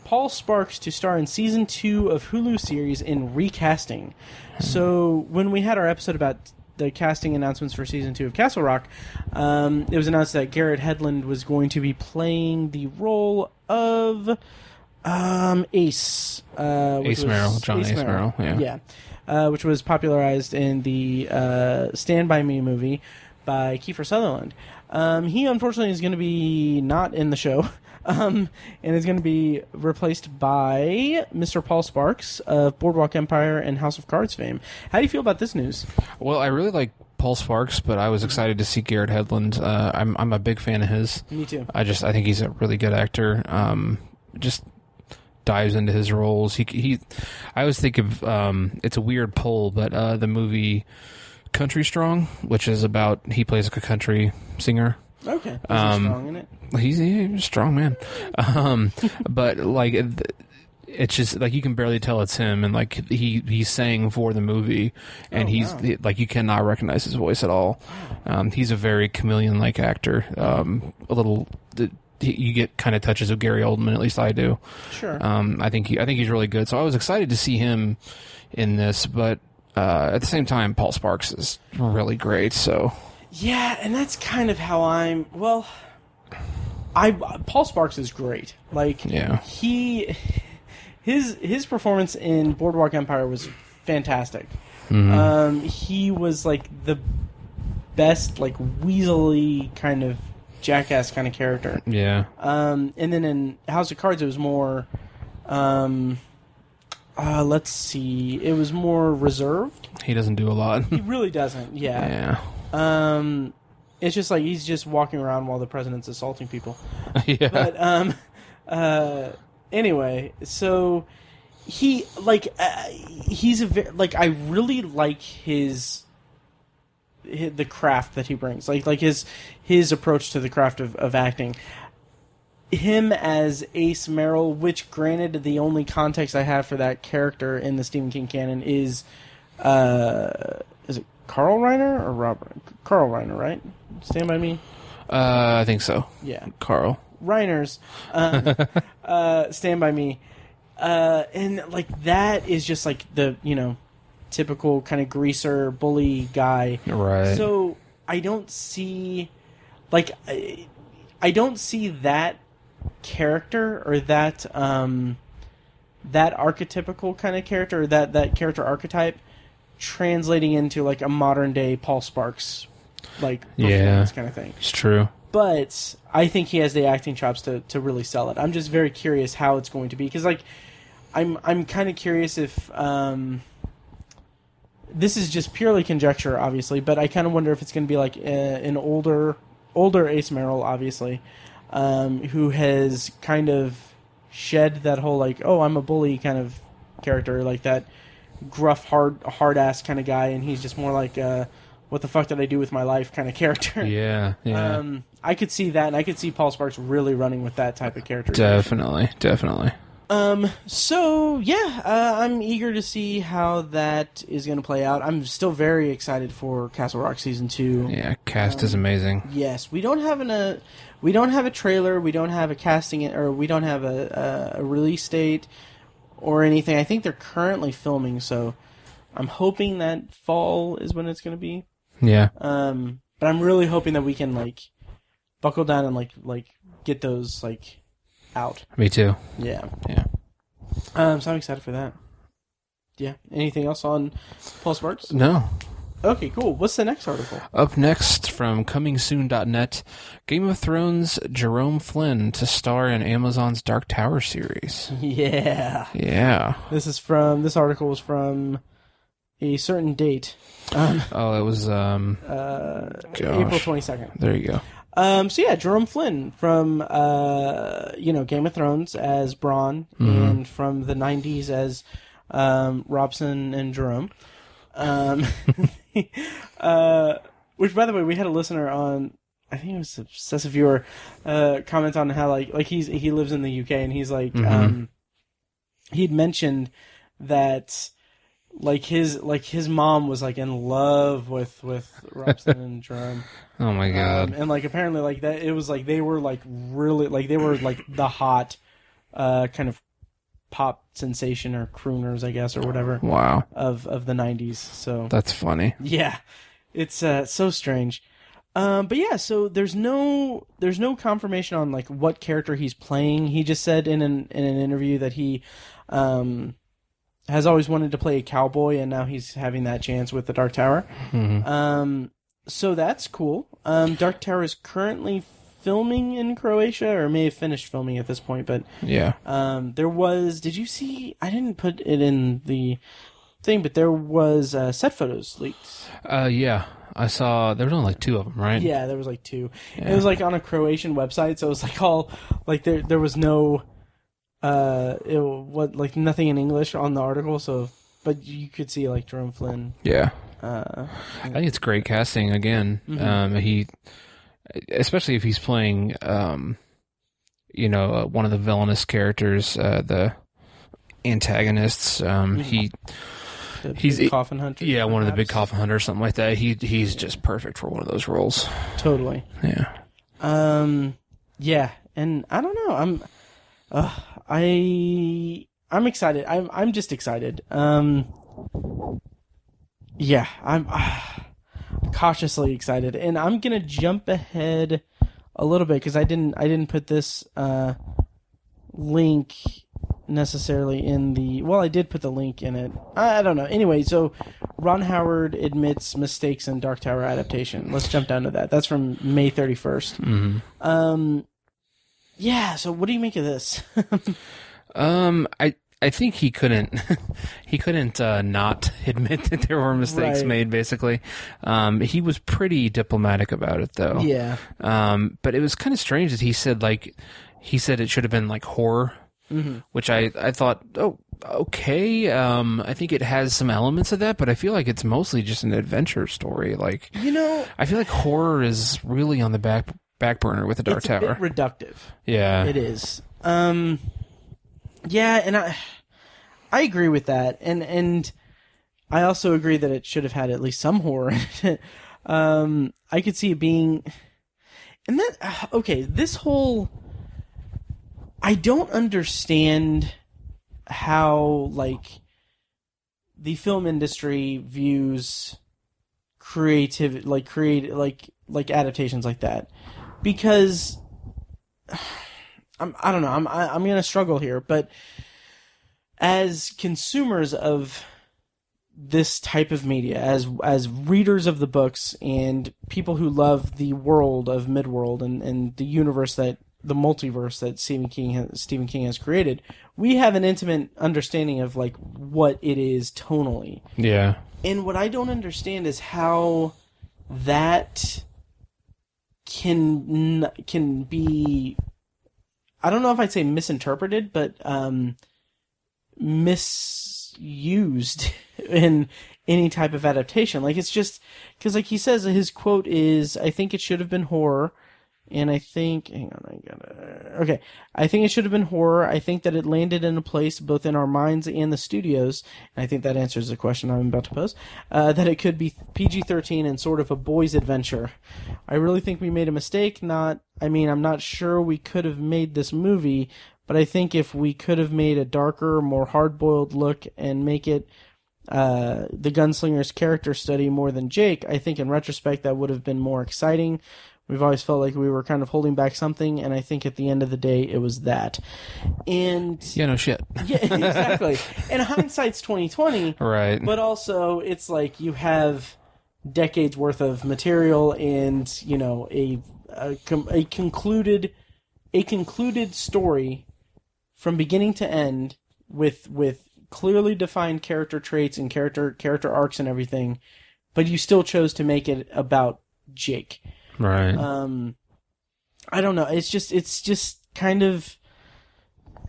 [SPEAKER 2] Paul Sparks to star in season 2 of Hulu series in Recasting. So when we had our episode about the casting announcements for season 2 of Castle Rock, it was announced that Garrett Hedlund was going to be playing the role of Ace.
[SPEAKER 3] Ace Merrill. Yeah.
[SPEAKER 2] Which was popularized in the Stand By Me movie by Kiefer Sutherland. He unfortunately is going to be not in the show, and is going to be replaced by Mr. Paul Sparks of Boardwalk Empire and House of Cards fame. How do you feel about this news?
[SPEAKER 3] Well, I really like Paul Sparks, but I was excited to see Garrett Hedlund. I'm a big fan of his.
[SPEAKER 2] Me too.
[SPEAKER 3] I think he's a really good actor. Just dives into his roles. I always think of it's a weird poll, but the movie Country Strong, which is about he plays like a country singer.
[SPEAKER 2] Okay, is he strong in it?
[SPEAKER 3] He's a strong man. But like it's just like you can barely tell it's him, and like he sang for the movie, and like you cannot recognize his voice at all. He's a very chameleon-like actor. You get kind of touches of Gary Oldman, at least I do.
[SPEAKER 2] Sure.
[SPEAKER 3] I think he's really good. So I was excited to see him in this, but at the same time, Paul Sparks is really great. So
[SPEAKER 2] yeah, and that's kind of how I'm. Well, Paul Sparks is great. Like his performance in Boardwalk Empire was fantastic. Mm-hmm. He was like the best, like weaselly kind of jackass kind of character.
[SPEAKER 3] Yeah.
[SPEAKER 2] And then in House of Cards, it was more. Let's see. It was more reserved.
[SPEAKER 3] He doesn't do a lot.
[SPEAKER 2] He really doesn't. Yeah. It's just like he's just walking around while the president's assaulting people.
[SPEAKER 3] Yeah.
[SPEAKER 2] But anyway, so he he's I really like the craft that he brings, like his approach to the craft of acting. Him as Ace Merrill, which granted the only context I have for that character in the Stephen King canon is it Carl Reiner or Robert? Carl Reiner, right? Stand By Me?
[SPEAKER 3] I think so.
[SPEAKER 2] Yeah.
[SPEAKER 3] Carl.
[SPEAKER 2] Reiner's Stand By Me. And, like, that is just, like, the, typical kind of greaser, bully guy.
[SPEAKER 3] Right.
[SPEAKER 2] So, I don't see... Like, I don't see that character or that archetypical kind of character, or that character archetype translating into, like, a modern-day Paul Sparks, like, performance kind of thing.
[SPEAKER 3] It's true.
[SPEAKER 2] But I think he has the acting chops to really sell it. I'm just very curious how it's going to be, because, like, I'm kind of curious if this is just purely conjecture, obviously, but I kind of wonder if it's going to be like an older Ace Merrill, obviously, who has kind of shed that whole, like, oh, I'm a bully kind of character, like that gruff, hard ass kind of guy, and he's just more like what the fuck did I do with my life kind of character.
[SPEAKER 3] Yeah.
[SPEAKER 2] I could see that, and I could see Paul Sparks really running with that type of character.
[SPEAKER 3] Definitely.
[SPEAKER 2] So, yeah, I'm eager to see how that is going to play out. I'm still very excited for Castle Rock Season 2.
[SPEAKER 3] Yeah, cast is amazing.
[SPEAKER 2] Yes, we don't have a trailer, we don't have a casting, or we don't have a release date or anything. I think they're currently filming, so I'm hoping that fall is when it's going to be.
[SPEAKER 3] Yeah.
[SPEAKER 2] But I'm really hoping that we can, like, buckle down and, like get those, like, out.
[SPEAKER 3] Me too.
[SPEAKER 2] Yeah.
[SPEAKER 3] Yeah.
[SPEAKER 2] So I'm excited for that. Yeah. Anything else on Paul Sparks?
[SPEAKER 3] No.
[SPEAKER 2] Okay, cool. What's the next article?
[SPEAKER 3] Up next from ComingSoon.net, Game of Thrones Jerome Flynn to star in Amazon's Dark Tower series.
[SPEAKER 2] Yeah.
[SPEAKER 3] Yeah.
[SPEAKER 2] This article was from a certain date.
[SPEAKER 3] It was
[SPEAKER 2] April 22nd.
[SPEAKER 3] There you go.
[SPEAKER 2] So yeah, Jerome Flynn from Game of Thrones as Bronn, and from the 90s as Robson and Jerome. Which, by the way, we had a listener on, I think it was Obsessive Viewer, comment on how like he lives in the UK, and he's like he'd mentioned that his mom was like in love with Robson and Jerome.
[SPEAKER 3] Oh my god!
[SPEAKER 2] And like apparently like that it was like they were like really like they were like the hot kind of pop sensation or crooners, I guess, or whatever.
[SPEAKER 3] Wow.
[SPEAKER 2] Of the 90s. So
[SPEAKER 3] that's funny.
[SPEAKER 2] Yeah, it's so strange. But yeah, so there's no confirmation on like what character he's playing. He just said in an interview that he has always wanted to play a cowboy, and now he's having that chance with the Dark Tower. So that's cool. Dark Tower is currently filming in Croatia, or may have finished filming at this point, but
[SPEAKER 3] yeah.
[SPEAKER 2] There was, did you see, I didn't put it in the thing, but there was set photos leaked.
[SPEAKER 3] Yeah. I saw, there was only like 2 of them, right?
[SPEAKER 2] Yeah, there was like 2.
[SPEAKER 3] Yeah.
[SPEAKER 2] It was like on a Croatian website, so it was like all, like there was no, nothing in English on the article, so, but you could see like Jerome Flynn.
[SPEAKER 3] Yeah. I think it's great casting again. He, especially if he's playing, one of the villainous characters, the antagonists. He's
[SPEAKER 2] big coffin hunter.
[SPEAKER 3] Yeah, one of the big coffin hunters, something like that. He's just perfect for one of those roles.
[SPEAKER 2] Totally.
[SPEAKER 3] Yeah.
[SPEAKER 2] Yeah, and I don't know. I'm excited. I'm just excited. Yeah, I'm cautiously excited, and I'm gonna jump ahead a little bit because I didn't put this link necessarily in the. Well, I did put the link in it. I don't know. Anyway, so Ron Howard admits mistakes in Dark Tower adaptation. Let's jump down to that. That's from May 31st. Yeah. So what do you make of this?
[SPEAKER 3] I think he couldn't not admit that there were mistakes made, basically. He was pretty diplomatic about it, though.
[SPEAKER 2] Yeah.
[SPEAKER 3] But it was kind of strange that he said it should have been like horror, which I thought, oh, okay. I think it has some elements of that, but I feel like it's mostly just an adventure story. Like, I feel like horror is really on the back burner with the Dark Tower.
[SPEAKER 2] It's a bit reductive.
[SPEAKER 3] Yeah.
[SPEAKER 2] It is. Yeah, and I agree with that, and I also agree that it should have had at least some horror in it. I could see it being, and that okay. This whole I don't understand how, like, the film industry views creative, like adaptations like that, because I don't know. I'm gonna struggle here, but as consumers of this type of media, as readers of the books and people who love the world of Midworld and the universe that the multiverse that Stephen King has created, we have an intimate understanding of like what it is tonally.
[SPEAKER 3] Yeah.
[SPEAKER 2] And what I don't understand is how that can be, I don't know if I'd say misinterpreted, but misused in any type of adaptation. Like, it's just because, like he says, his quote is, "I think it should have been horror." And I think, I think it should have been horror. I think that it landed in a place both in our minds and the studios. And I think that answers the question I'm about to pose. That it could be PG-13 and sort of a boy's adventure. I really think we made a mistake. I'm not sure we could have made this movie, but I think if we could have made a darker, more hard-boiled look and make it the gunslinger's character study more than Jake, I think in retrospect that would have been more exciting. We've always felt like we were kind of holding back something, and I think at the end of the day, it was that. And
[SPEAKER 3] yeah, no shit.
[SPEAKER 2] Yeah, exactly. And hindsight's 20/20,
[SPEAKER 3] right?
[SPEAKER 2] But also, it's like you have decades worth of material, and a concluded story from beginning to end with clearly defined character traits and character arcs and everything, but you still chose to make it about Jake.
[SPEAKER 3] Right.
[SPEAKER 2] I don't know. It's just kind of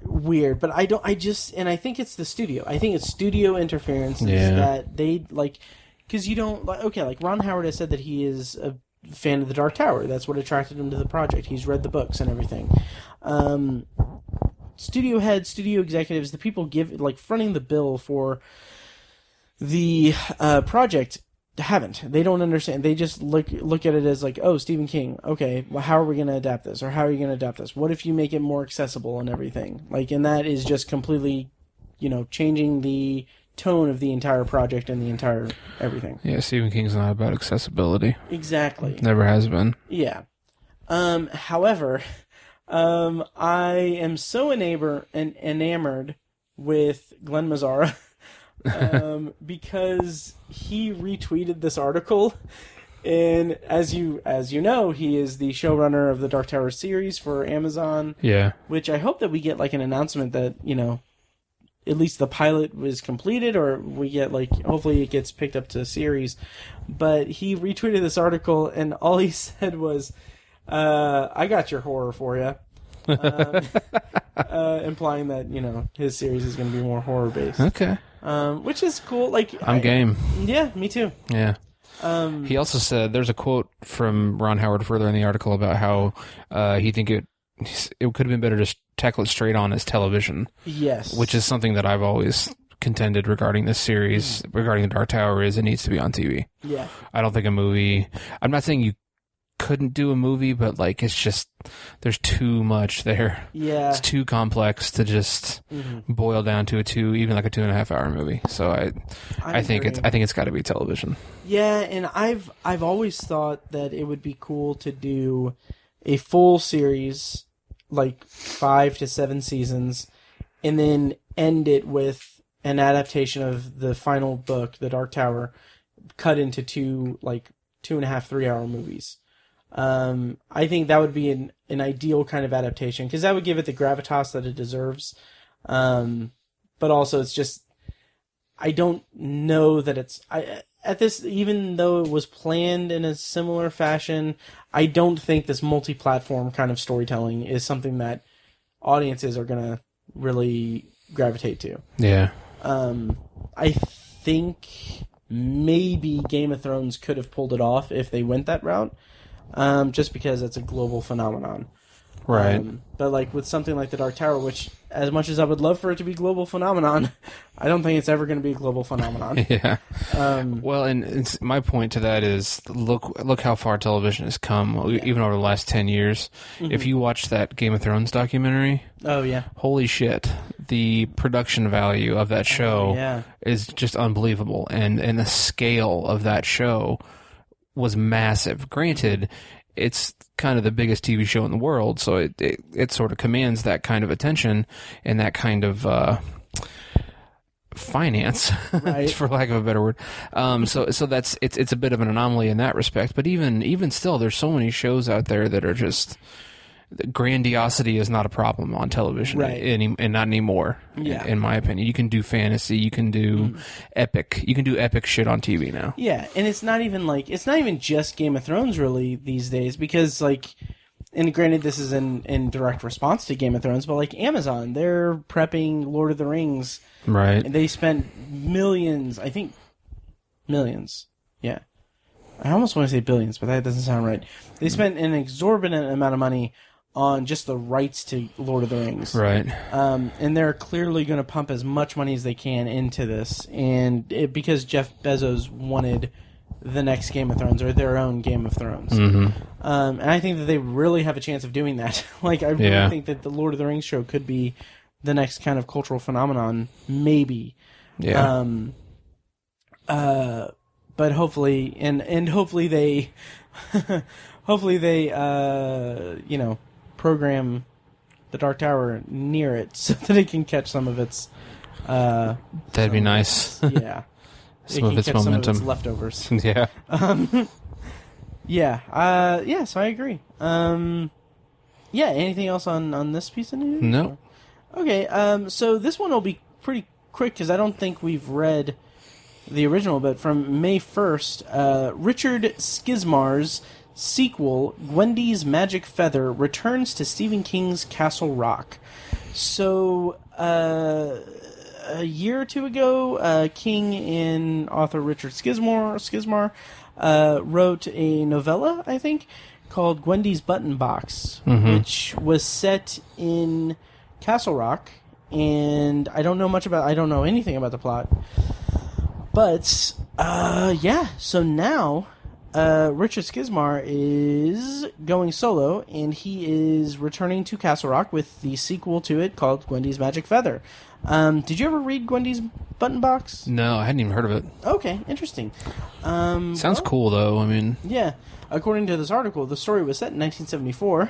[SPEAKER 2] weird, but I think it's the studio. I think it's studio interference that they like, because you don't like Ron Howard has said that he is a fan of The Dark Tower. That's what attracted him to the project. He's read the books and everything. Studio heads, studio executives, the people fronting the bill for the project, haven't. They don't understand. They just look at it as like, oh, Stephen King. Okay, well, how are we going to adapt this? Or how are you going to adapt this? What if you make it more accessible and everything? And that is just completely, changing the tone of the entire project and the entire everything.
[SPEAKER 3] Yeah, Stephen King's not about accessibility.
[SPEAKER 2] Exactly.
[SPEAKER 3] Never has been.
[SPEAKER 2] Yeah. However, I am so enamored with Glenn Mazzara. Because he retweeted this article, and as you know, he is the showrunner of the Dark Tower series for Amazon.
[SPEAKER 3] Yeah. Which
[SPEAKER 2] I hope that we get an announcement that at least the pilot was completed, or we get hopefully it gets picked up to a series. But he retweeted this article, and all he said was, "I got your horror for you." Implying that his series is going to be more horror based.
[SPEAKER 3] Okay.
[SPEAKER 2] Which is cool.
[SPEAKER 3] I'm game.
[SPEAKER 2] Yeah, me too.
[SPEAKER 3] Yeah. He also said there's a quote from Ron Howard further in the article about how he think it could have been better to tackle it straight on as television.
[SPEAKER 2] Yes.
[SPEAKER 3] Which is something that I've always contended regarding this series, regarding the Dark Tower, is it needs to be on TV.
[SPEAKER 2] Yeah.
[SPEAKER 3] I don't think a movie. I'm not saying you couldn't do a movie, but it's just there's too much there.
[SPEAKER 2] Yeah,
[SPEAKER 3] it's too complex to just boil down to even like a 2.5 hour movie. So I think it's got to be television.
[SPEAKER 2] Yeah, and I've always thought that it would be cool to do a full series, 5 to 7 seasons, and then end it with an adaptation of the final book, The Dark Tower, cut into 2.5, 3 hour movies. I think that would be an ideal kind of adaptation, because that would give it the gravitas that it deserves. But also, it's just, I don't know that it's even though it was planned in a similar fashion, I don't think this multi-platform kind of storytelling is something that audiences are gonna really gravitate to.
[SPEAKER 3] Yeah.
[SPEAKER 2] I think maybe Game of Thrones could have pulled it off if they went that route. Just because it's a global phenomenon.
[SPEAKER 3] Right.
[SPEAKER 2] But like with something like the Dark Tower, which as much as I would love for it to be a global phenomenon, I don't think it's ever going to be a global phenomenon.
[SPEAKER 3] Yeah. Well, and my point to that is look how far television has come, even over the last 10 years. Mm-hmm. If you watch that Game of Thrones documentary,
[SPEAKER 2] oh yeah,
[SPEAKER 3] holy shit, the production value of that show is just unbelievable, and the scale of that show was massive. Granted, it's kind of the biggest TV show in the world, so it sort of commands that kind of attention and that kind of finance, right. for lack of a better word. So that's it's a bit of an anomaly in that respect. But even still, there's so many shows out there that are just grandiosity is not a problem on television,
[SPEAKER 2] right.
[SPEAKER 3] and not anymore.
[SPEAKER 2] Yeah.
[SPEAKER 3] In my opinion, you can do fantasy, you can do epic shit on TV now.
[SPEAKER 2] Yeah, and it's not even just Game of Thrones really these days, because like, and granted this is in direct response to Game of Thrones, but like Amazon, they're prepping Lord of the Rings.
[SPEAKER 3] Right.
[SPEAKER 2] And they spent millions, I think millions. Yeah. I almost want to say billions, but that doesn't sound right. They spent an exorbitant amount of money on just the rights to Lord of the Rings.
[SPEAKER 3] Right.
[SPEAKER 2] And they're clearly going to pump as much money as they can into this. And because Jeff Bezos wanted the next Game of Thrones, or their own Game of Thrones.
[SPEAKER 3] Mm-hmm.
[SPEAKER 2] And I think that they really have a chance of doing that. Like, I really think that the Lord of the Rings show could be the next kind of cultural phenomenon, maybe.
[SPEAKER 3] Yeah.
[SPEAKER 2] But hopefully, and hopefully they, program the Dark Tower near it so that it can catch some of its.
[SPEAKER 3] That'd be nice.
[SPEAKER 2] Yeah.
[SPEAKER 3] Some of its momentum.
[SPEAKER 2] Some of its leftovers.
[SPEAKER 3] Yeah.
[SPEAKER 2] Yeah. So I agree. Anything else on this piece of news?
[SPEAKER 3] No.
[SPEAKER 2] Okay, so this one will be pretty quick because I don't think we've read the original, but from May 1st, Richard Skizmar's sequel, Gwendy's Magic Feather, returns to Stephen King's Castle Rock. So, a year or two ago, King and author Richard Skizmar wrote a novella, I think, called Gwendy's Button Box, which was set in Castle Rock, and I don't know anything about the plot. But, so now, Richard Skizmar is going solo, and he is returning to Castle Rock with the sequel to it called Gwendy's Magic Feather. Did you ever read Gwendy's Button Box?
[SPEAKER 3] No, I hadn't even heard of it.
[SPEAKER 2] Okay, interesting.
[SPEAKER 3] Sounds cool, though, I mean...
[SPEAKER 2] Yeah. According to this article, the story was set in 1974.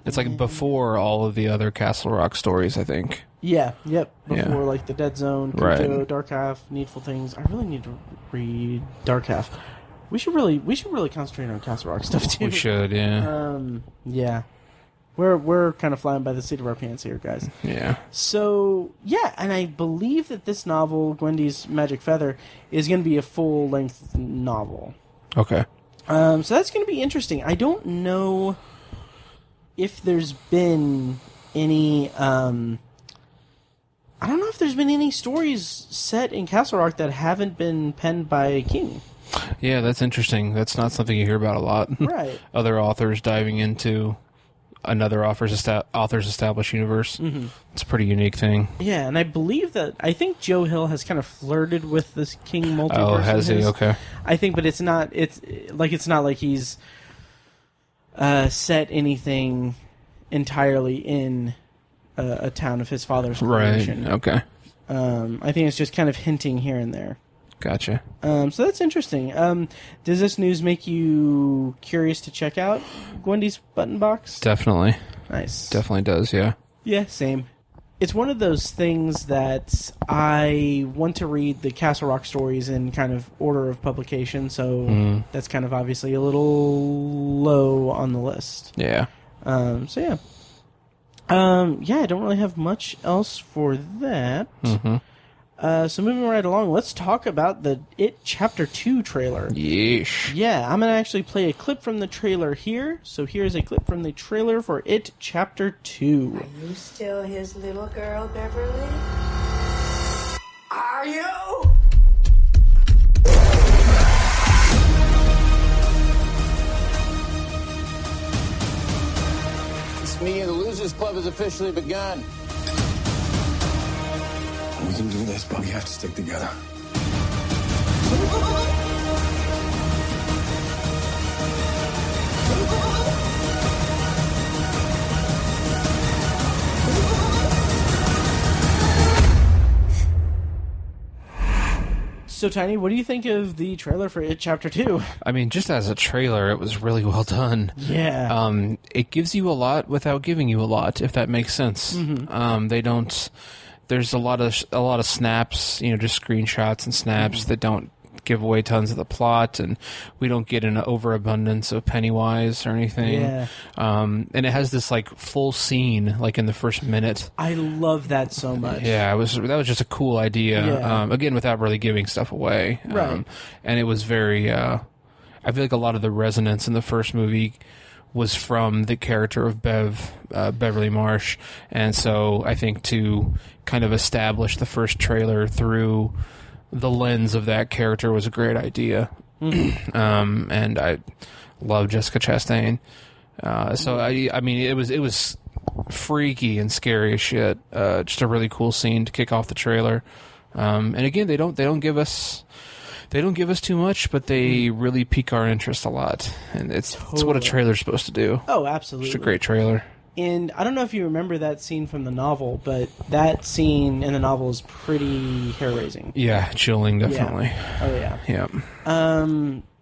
[SPEAKER 3] It's like before all of the other Castle Rock stories, I think.
[SPEAKER 2] Yeah, yep. Before, like, The Dead Zone, Cujo,
[SPEAKER 3] right.
[SPEAKER 2] Dark Half, Needful Things. I really need to read Dark Half. We should really concentrate on Castle Rock stuff, too.
[SPEAKER 3] We should, yeah.
[SPEAKER 2] Yeah. We're kind of flying by the seat of our pants here, guys.
[SPEAKER 3] Yeah.
[SPEAKER 2] So, yeah, and I believe that this novel, Gwendy's Magic Feather, is going to be a full-length novel.
[SPEAKER 3] Okay.
[SPEAKER 2] So that's going to be interesting. I don't know if there's been any... I don't know if there's been any stories set in Castle Rock that haven't been penned by King.
[SPEAKER 3] Yeah, that's interesting. That's not something you hear about a lot.
[SPEAKER 2] Right.
[SPEAKER 3] Other authors diving into another author's established universe. Mm-hmm. It's a pretty unique thing.
[SPEAKER 2] Yeah, and I think Joe Hill has kind of flirted with this King multiverse.
[SPEAKER 3] Oh, has he? Okay.
[SPEAKER 2] I think, but it's not like he's set anything entirely in a town of his father's creation.
[SPEAKER 3] Right. Okay.
[SPEAKER 2] I think it's just kind of hinting here and there.
[SPEAKER 3] Gotcha.
[SPEAKER 2] So that's interesting. Does this news make you curious to check out Gwendy's Button Box?
[SPEAKER 3] Definitely.
[SPEAKER 2] Nice.
[SPEAKER 3] Definitely does, yeah.
[SPEAKER 2] Yeah, same. It's one of those things that I want to read the Castle Rock stories in kind of order of publication, so that's kind of obviously a little low on the list.
[SPEAKER 3] Yeah.
[SPEAKER 2] So yeah. I don't really have much else for that.
[SPEAKER 3] Mm-hmm.
[SPEAKER 2] So moving right along, let's talk about the It Chapter 2 trailer.
[SPEAKER 3] Yeesh.
[SPEAKER 2] Yeah, I'm going to actually play a clip from the trailer here. So here's a clip from the trailer for It Chapter 2.
[SPEAKER 4] Are you still his little girl, Beverly? Are you?
[SPEAKER 5] This meeting of the Losers Club has officially begun.
[SPEAKER 6] We can do this, but we have to stick together.
[SPEAKER 2] So, Tiny, what do you think of the trailer for It Chapter 2?
[SPEAKER 3] I mean, just as a trailer, it was really well done.
[SPEAKER 2] Yeah.
[SPEAKER 3] It gives you a lot without giving you a lot, if that makes sense.
[SPEAKER 2] Mm-hmm.
[SPEAKER 3] They don't. There's a lot of snaps, just screenshots and snaps that don't give away tons of the plot, and we don't get an overabundance of Pennywise or anything.
[SPEAKER 2] Yeah.
[SPEAKER 3] And it has this like full scene like in the first minute.
[SPEAKER 2] I love that so much.
[SPEAKER 3] Yeah, that was just a cool idea.
[SPEAKER 2] Yeah.
[SPEAKER 3] Again, without really giving stuff away.
[SPEAKER 2] Right.
[SPEAKER 3] And it was very. I feel like a lot of the resonance in the first movie was from the character of Beverly Marsh, and so I think to kind of establish the first trailer through the lens of that character was a great idea. And I love Jessica Chastain. So I mean, it was freaky and scary as shit. Just a really cool scene to kick off the trailer. And again, they don't give us too much, but they really pique our interest a lot. And it's what a trailer's supposed to do.
[SPEAKER 2] Oh, absolutely.
[SPEAKER 3] Just a great trailer.
[SPEAKER 2] And I don't know if you remember that scene from the novel, but that scene in the novel is pretty hair-raising.
[SPEAKER 3] Yeah, chilling, definitely.
[SPEAKER 2] Yeah. Oh, yeah.
[SPEAKER 3] Yeah.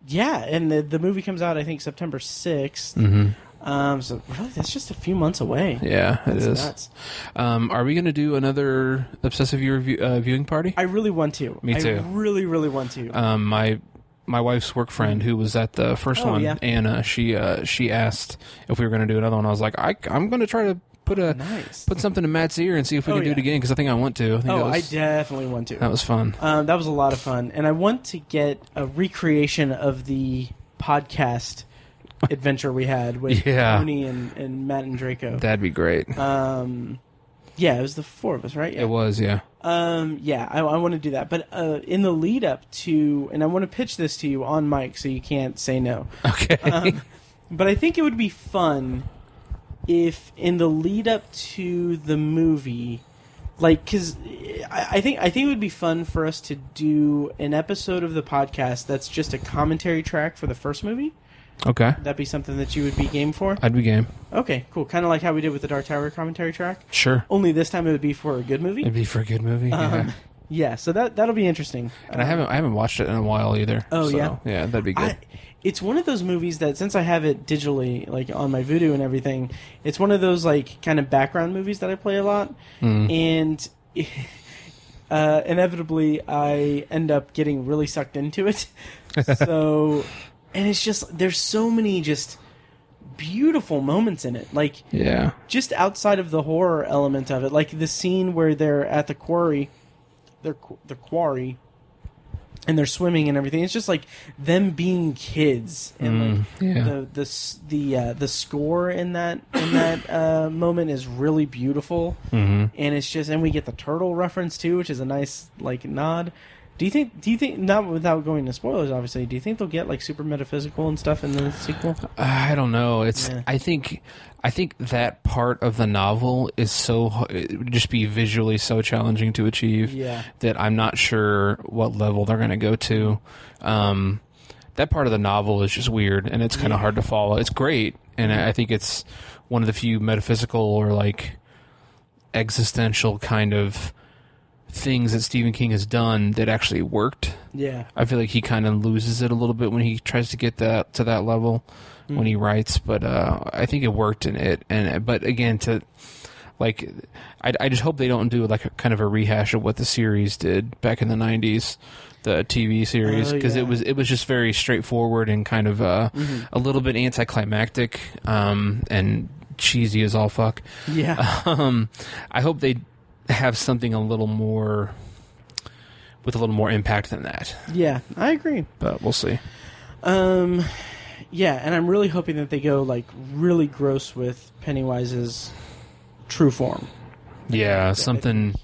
[SPEAKER 2] Yeah, and the movie comes out, I think, September 6th.
[SPEAKER 3] Mm-hmm.
[SPEAKER 2] So really, that's just a few months away.
[SPEAKER 3] Yeah,
[SPEAKER 2] that's
[SPEAKER 3] it is.
[SPEAKER 2] Nuts.
[SPEAKER 3] Are we going to do another Obsessive Viewer viewing party?
[SPEAKER 2] I really want to.
[SPEAKER 3] Me too.
[SPEAKER 2] I really, really want to.
[SPEAKER 3] My wife's work friend who was at the first one,
[SPEAKER 2] yeah.
[SPEAKER 3] Anna, she asked if we were going to do another one. I was like, I'm going to try to put something in Matt's ear and see if we can do it again, because I think I want to.
[SPEAKER 2] I definitely want to.
[SPEAKER 3] That was fun.
[SPEAKER 2] That was a lot of fun. And I want to get a recreation of the podcast adventure we had with Tony and Matt and Draco.
[SPEAKER 3] That'd be great.
[SPEAKER 2] Yeah, it was the four of us, right? Yeah.
[SPEAKER 3] It was, yeah.
[SPEAKER 2] I want to do that. But in the lead up to, and I want to pitch this to you on mic so you can't say no.
[SPEAKER 3] Okay.
[SPEAKER 2] But I think it would be fun if in the lead up to the movie, like, because I think it would be fun for us to do an episode of the podcast that's just a commentary track for the first movie.
[SPEAKER 3] Okay.
[SPEAKER 2] Would that be something that you would be game for?
[SPEAKER 3] I'd be game.
[SPEAKER 2] Okay, cool. Kind of like how we did with the Dark Tower commentary track.
[SPEAKER 3] Sure.
[SPEAKER 2] Only this time it would be for a good movie.
[SPEAKER 3] It'd be for a good movie.
[SPEAKER 2] Yeah. So that'll be interesting.
[SPEAKER 3] And I haven't watched it in a while either.
[SPEAKER 2] Oh,
[SPEAKER 3] so,
[SPEAKER 2] yeah?
[SPEAKER 3] Yeah, that'd be good.
[SPEAKER 2] It's one of those movies that, since I have it digitally, like on my Vudu and everything, it's one of those like kind of background movies that I play a lot, and inevitably I end up getting really sucked into it. So, and it's just, there's so many just beautiful moments in it, like just outside of the horror element of it, like the scene where they're at the quarry, their quarry. And they're swimming and everything. It's just like them being kids, and the score in that moment is really beautiful. And it's just, and we get the turtle reference too, which is a nice like nod. Do you think not without going to spoilers, obviously? Do you think they'll get like super metaphysical and stuff in the sequel?
[SPEAKER 3] I don't know. I think that part of the novel is it would just be visually so challenging to achieve that I'm not sure what level they're going to go to. That part of the novel is just weird, and it's kind of hard to follow. It's great, and I think it's one of the few metaphysical or like existential kind of things that Stephen King has done that actually worked. Yeah, I feel like he kind of loses it a little bit when he tries to get that to that level when he writes, but I think it worked in it. But again, to like, I just hope they don't do like a kind of a rehash of what the series did back in the 90s, the TV series, because it was just very straightforward and kind of a little bit anticlimactic and cheesy as all fuck. Yeah. I hope they have something with a little more impact than that.
[SPEAKER 2] Yeah, I agree.
[SPEAKER 3] But we'll see.
[SPEAKER 2] Yeah, and I'm really hoping that they go like really gross with Pennywise's true form.
[SPEAKER 3] Yeah, something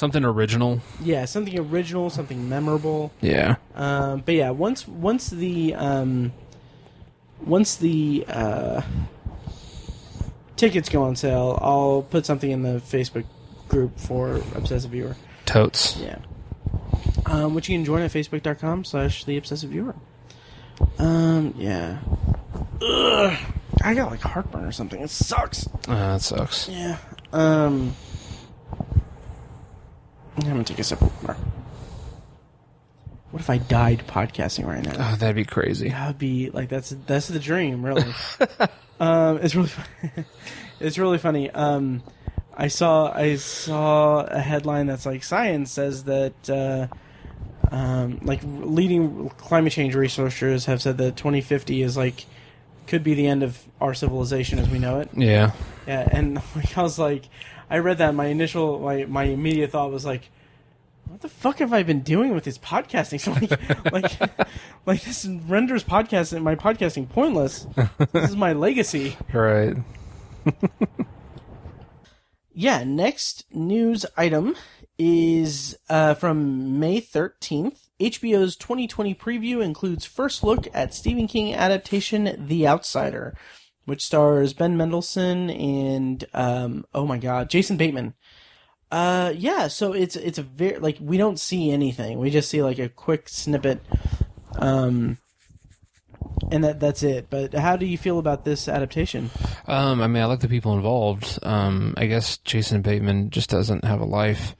[SPEAKER 3] original.
[SPEAKER 2] Yeah, something original, something memorable.
[SPEAKER 3] Yeah.
[SPEAKER 2] But yeah, once tickets go on sale, I'll put something in the Facebook group for Obsessive Viewer.
[SPEAKER 3] Totes.
[SPEAKER 2] Yeah. Which you can join at facebook.com/The Obsessive Viewer. Yeah. Ugh. I got like heartburn or something. It sucks.
[SPEAKER 3] That sucks.
[SPEAKER 2] Yeah. I'm gonna take a sip of water. What if I died podcasting right now?
[SPEAKER 3] Oh, that'd be crazy.
[SPEAKER 2] That would be like that's the dream, really. It's really it's really funny. I saw a headline that's like science says that like leading climate change researchers have said that 2050 is like could be the end of our civilization as we know it.
[SPEAKER 3] Yeah.
[SPEAKER 2] Yeah, and like, I was like, I read that. My immediate thought was like, what the fuck have I been doing with this podcasting? So like this renders my podcasting pointless. This is my legacy.
[SPEAKER 3] Right.
[SPEAKER 2] Yeah, next news item is from May 13th. HBO's 2020 preview includes first look at Stephen King adaptation The Outsider, which stars Ben Mendelsohn and oh my god, Jason Bateman. Yeah, so it's a very like we don't see anything. We just see like a quick snippet, and that's it. But how do you feel about this adaptation?
[SPEAKER 3] I mean, I like the people involved. I guess Jason Bateman just doesn't have a life.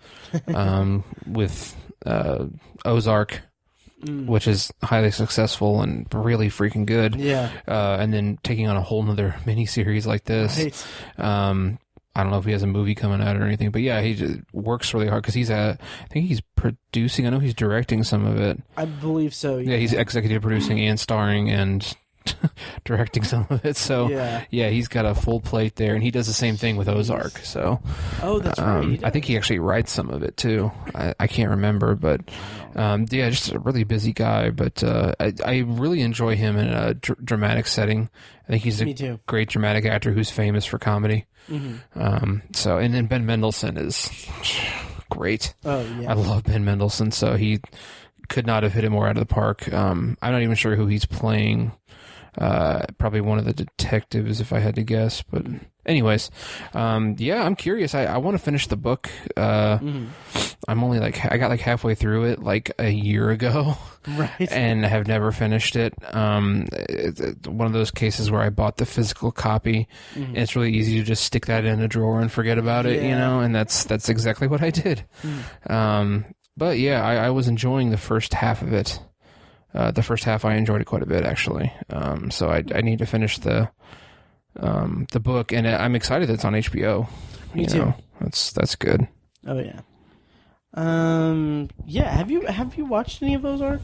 [SPEAKER 3] With Ozark, which is highly successful and really freaking good.
[SPEAKER 2] Yeah.
[SPEAKER 3] And then taking on a whole nother miniseries like this.
[SPEAKER 2] Right.
[SPEAKER 3] I don't know if he has a movie coming out or anything, but yeah, he just works really hard because I think he's producing. I know he's directing some of it.
[SPEAKER 2] I believe so.
[SPEAKER 3] Yeah, he's executive producing and starring and directing some of it. So yeah, he's got a full plate there, and he does the same thing with Ozark. So
[SPEAKER 2] that's right.
[SPEAKER 3] I think he actually writes some of it too. I can't remember, but yeah, just a really busy guy. But I really enjoy him in a dramatic setting. I think he's a great dramatic actor who's famous for comedy. Mm-hmm. So and then Ben Mendelsohn is great.
[SPEAKER 2] Oh yeah,
[SPEAKER 3] I love Ben Mendelsohn. So he could not have hit it more out of the park. I'm not even sure who he's playing. Probably one of the detectives, if I had to guess. But anyways, yeah, I'm curious. I want to finish the book. I'm only I got halfway through it a year ago,
[SPEAKER 2] right?
[SPEAKER 3] And have never finished it. It's one of those cases where I bought the physical copy, and it's really easy to just stick that in a drawer and forget about it, you know. And that's exactly what I did. But yeah, I was enjoying the first half of it. The first half I enjoyed it quite a bit, actually. So I need to finish the book, and I'm excited that it's on HBO.
[SPEAKER 2] Me too.
[SPEAKER 3] That's good.
[SPEAKER 2] Oh yeah. Yeah. Have you watched any of Ozark?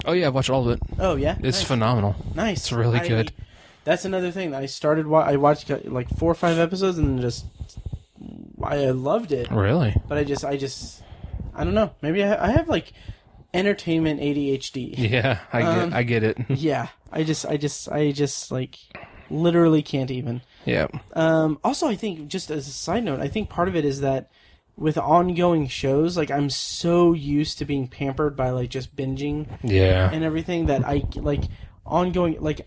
[SPEAKER 3] Oh yeah, I've watched all of it.
[SPEAKER 2] Oh yeah,
[SPEAKER 3] it's phenomenal.
[SPEAKER 2] Nice.
[SPEAKER 3] It's really good.
[SPEAKER 2] That's another thing. I started. I watched like 4 or 5 episodes, and just I loved it.
[SPEAKER 3] Like
[SPEAKER 2] But I don't know. Maybe I have like entertainment ADHD.
[SPEAKER 3] Yeah, I get it.
[SPEAKER 2] Yeah, I just like literally can't even.
[SPEAKER 3] Yeah.
[SPEAKER 2] Also, I think just as a side note, I think part of it is that with ongoing shows, like I'm so used to being pampered by like just binging.
[SPEAKER 3] Yeah.
[SPEAKER 2] And everything that I like ongoing like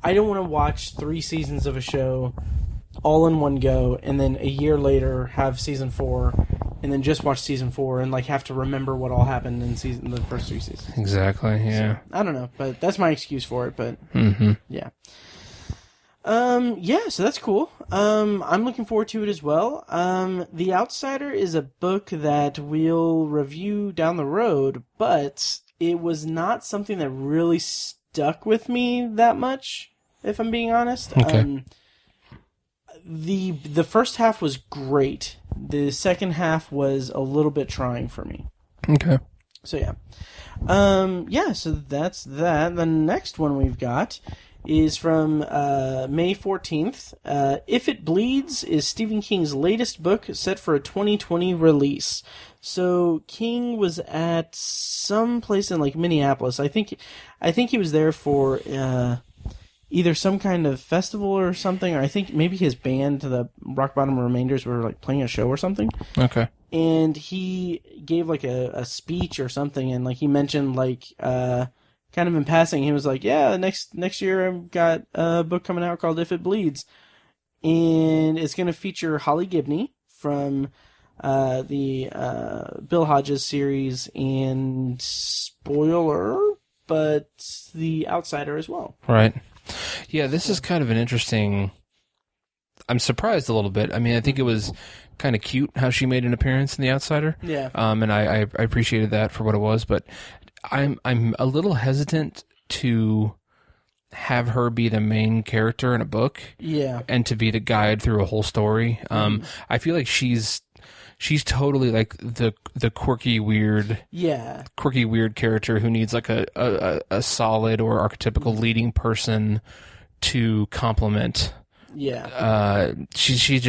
[SPEAKER 2] I don't want to watch 3 seasons of a show all in one go and then a year later have season 4 and then just watch season 4 and like have to remember what all happened in the first 3 seasons.
[SPEAKER 3] Exactly. Yeah.
[SPEAKER 2] So, I don't know, but that's my excuse for it. But yeah. Yeah, so that's cool. I'm looking forward to it as well. The Outsider is a book that we'll review down the road, but it was not something that really stuck with me that much, if I'm being honest.
[SPEAKER 3] Okay.
[SPEAKER 2] The first half was great. The second half was a little bit trying for me.
[SPEAKER 3] Okay.
[SPEAKER 2] So yeah. Yeah, so that's that. The next one we've got is from May 14th. If It Bleeds is Stephen King's latest book set for a 2020 release. So King was at some place in like Minneapolis. I think he was there for either some kind of festival or something, or I think maybe his band, the Rock Bottom Remainders, were like playing a show or something.
[SPEAKER 3] Okay.
[SPEAKER 2] And he gave like a speech or something, and like he mentioned like kind of in passing, he was like, yeah, next year I've got a book coming out called If It Bleeds. and it's going to feature Holly Gibney from the Bill Hodges series and spoiler, but The Outsider as well.
[SPEAKER 3] Right. Yeah, this is kind of an interesting... I'm surprised a little bit. I mean, I think it was kind of cute how she made an appearance in The Outsider.
[SPEAKER 2] Yeah.
[SPEAKER 3] And I appreciated that for what it was, but I'm a little hesitant to have her be the main character in a book.
[SPEAKER 2] Yeah.
[SPEAKER 3] And to be the guide through a whole story. I feel like she's totally like the quirky weird character who needs like a solid or archetypical leading person to complement.
[SPEAKER 2] Yeah.
[SPEAKER 3] She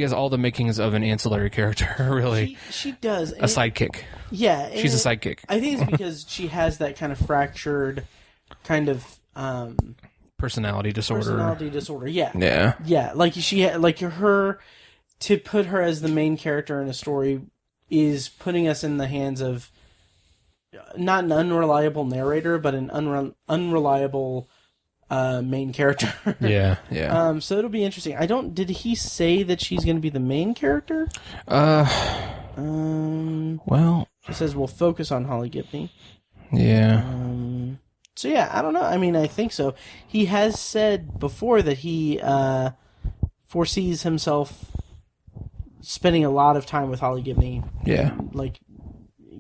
[SPEAKER 3] has all the makings of an ancillary character, really.
[SPEAKER 2] She does.
[SPEAKER 3] A sidekick.
[SPEAKER 2] Yeah.
[SPEAKER 3] She's a sidekick.
[SPEAKER 2] I think it's because she has that kind of fractured kind of
[SPEAKER 3] personality disorder.
[SPEAKER 2] Yeah.
[SPEAKER 3] Yeah.
[SPEAKER 2] Yeah, like to put her as the main character in a story is putting us in the hands of not an unreliable narrator, but an unreliable main character.
[SPEAKER 3] Yeah, yeah.
[SPEAKER 2] So it'll be interesting. Did he say that she's going to be the main character?
[SPEAKER 3] Well,
[SPEAKER 2] he says we'll focus on Holly Gibney.
[SPEAKER 3] Yeah.
[SPEAKER 2] So yeah, I don't know. I mean, I think so. He has said before that he foresees himself spending a lot of time with Holly Gibney.
[SPEAKER 3] Yeah.
[SPEAKER 2] Like,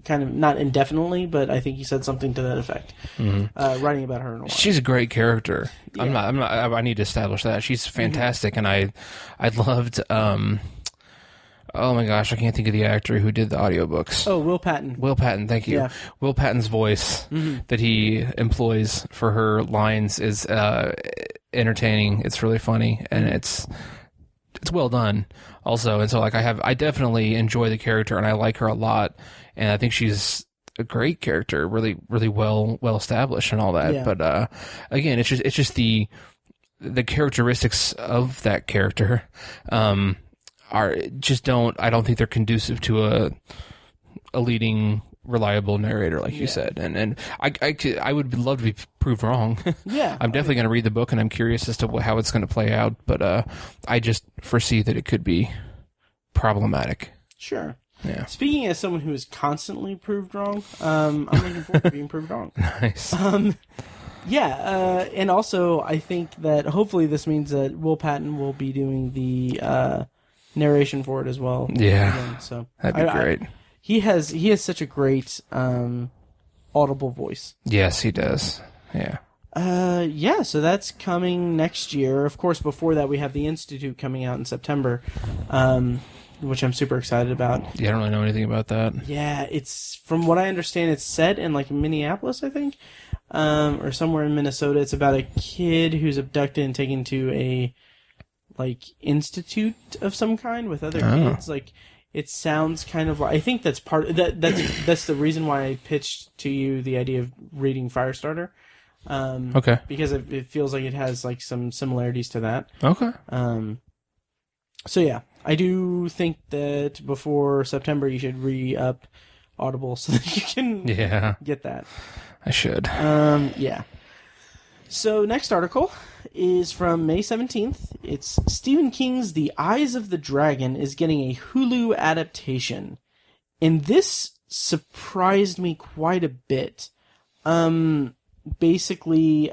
[SPEAKER 2] kind of, not indefinitely, but I think he said something to that effect.
[SPEAKER 3] Mm-hmm.
[SPEAKER 2] Writing about her in a while.
[SPEAKER 3] She's a great character. Yeah. I'm not, I need to establish that. She's fantastic, and I loved, oh my gosh, I can't think of the actor who did the audiobooks.
[SPEAKER 2] Oh, Will Patton.
[SPEAKER 3] Will Patton, thank you. Yeah. Will Patton's voice that he employs for her lines is entertaining. It's really funny, and it's well done also. And so like I definitely enjoy the character, and I like her a lot, and I think she's a great character, really, really well established and all that. Yeah. But again, it's just the characteristics of that character I don't think they're conducive to a leading reliable narrator, like you said. And I would love to be proved wrong.
[SPEAKER 2] Yeah.
[SPEAKER 3] I'm definitely going to read the book, and I'm curious as to how it's going to play out, but I just foresee that it could be problematic.
[SPEAKER 2] Sure.
[SPEAKER 3] Yeah.
[SPEAKER 2] Speaking as someone who is constantly proved wrong, I'm looking forward to being proved wrong.
[SPEAKER 3] Nice.
[SPEAKER 2] Yeah, and also I think that hopefully this means that Will Patton will be doing the narration for it as well.
[SPEAKER 3] Yeah.
[SPEAKER 2] Again, so
[SPEAKER 3] that'd be great.
[SPEAKER 2] He has such a great audible voice.
[SPEAKER 3] Yes, he does. Yeah.
[SPEAKER 2] Yeah, so that's coming next year. Of course, before that we have The Institute coming out in September, which I'm super excited about.
[SPEAKER 3] Yeah, I don't really know anything about that.
[SPEAKER 2] Yeah, it's, from what I understand, it's set in like Minneapolis, I think, or somewhere in Minnesota. It's about a kid who's abducted and taken to a like institute of some kind with other kids. Like, it sounds kind of like, I think that's part of that. That's the reason why I pitched to you the idea of reading Firestarter.
[SPEAKER 3] Okay.
[SPEAKER 2] Because it feels like it has like some similarities to that.
[SPEAKER 3] Okay.
[SPEAKER 2] So yeah, I do think that before September you should re-up Audible so that you can get that.
[SPEAKER 3] I should.
[SPEAKER 2] Yeah. So next article is from May 17th. It's Stephen King's The Eyes of the Dragon is getting a Hulu adaptation. And this surprised me quite a bit. Basically,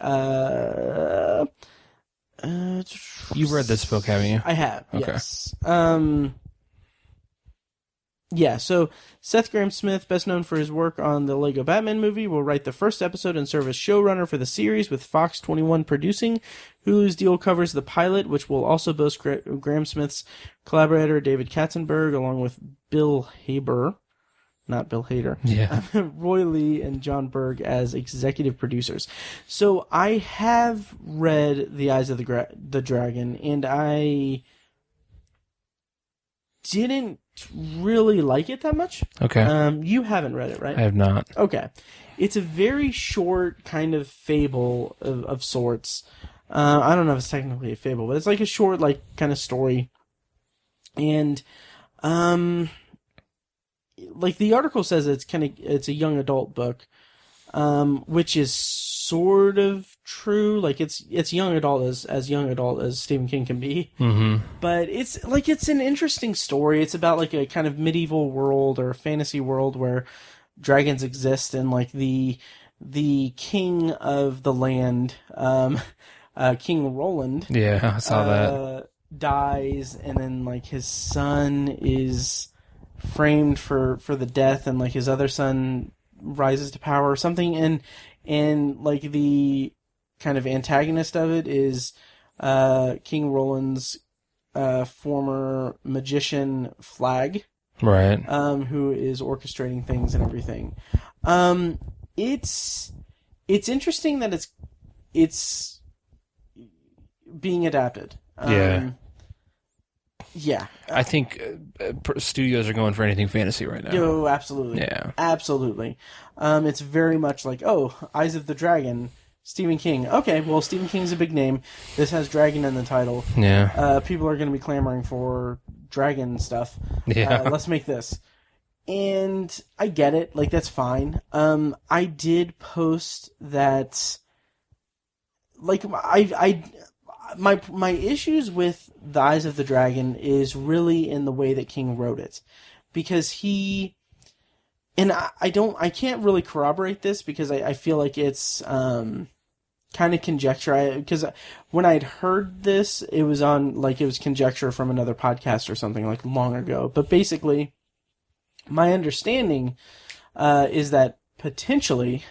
[SPEAKER 3] you've read this book, haven't you?
[SPEAKER 2] I have,
[SPEAKER 3] okay.
[SPEAKER 2] Yes. Yeah, so Seth Grahame-Smith, best known for his work on the Lego Batman movie, will write the first episode and serve as showrunner for the series, with Fox 21 producing. Hulu's deal covers the pilot, which will also boast Grahame-Smith's collaborator David Katzenberg, along with Bill Haber, not Bill Hader, Roy Lee and John Berg as executive producers. So I have read The Eyes of the Dragon, and I didn't really like it that much.
[SPEAKER 3] Okay.
[SPEAKER 2] You haven't read it, right?
[SPEAKER 3] I have not.
[SPEAKER 2] Okay. It's a very short kind of fable of sorts. I don't know if it's technically a fable, but it's like a short, like, kind of story. And, like the article says, it's a young adult book, which is sort of true. Like it's young adult as young adult as Stephen King can be.
[SPEAKER 3] Mm-hmm.
[SPEAKER 2] But it's an interesting story. It's about like a kind of medieval world or a fantasy world where dragons exist, and like the king of the land, King Roland.
[SPEAKER 3] Yeah, I saw that.
[SPEAKER 2] Dies, and then like his son is framed for the death, and like his other son rises to power or something, and like the kind of antagonist of it is King Roland's former magician Flag,
[SPEAKER 3] right?
[SPEAKER 2] Who is orchestrating things and everything. It's interesting that it's being adapted. Yeah.
[SPEAKER 3] I think studios are going for anything fantasy right now.
[SPEAKER 2] Oh, absolutely.
[SPEAKER 3] Yeah.
[SPEAKER 2] Absolutely. It's very much like, Eyes of the Dragon, Stephen King. Okay, well, Stephen King's a big name. This has dragon in the title.
[SPEAKER 3] Yeah.
[SPEAKER 2] People are going to be clamoring for dragon stuff.
[SPEAKER 3] Yeah.
[SPEAKER 2] Let's make this. And I get it. Like, that's fine. I did post that, like, my issues with The Eyes of the Dragon is really in the way that King wrote it, because I can't really corroborate this because I feel like it's kind of conjecture. Because when I'd heard this, it was conjecture from another podcast or something like long ago. But basically, my understanding is that potentially,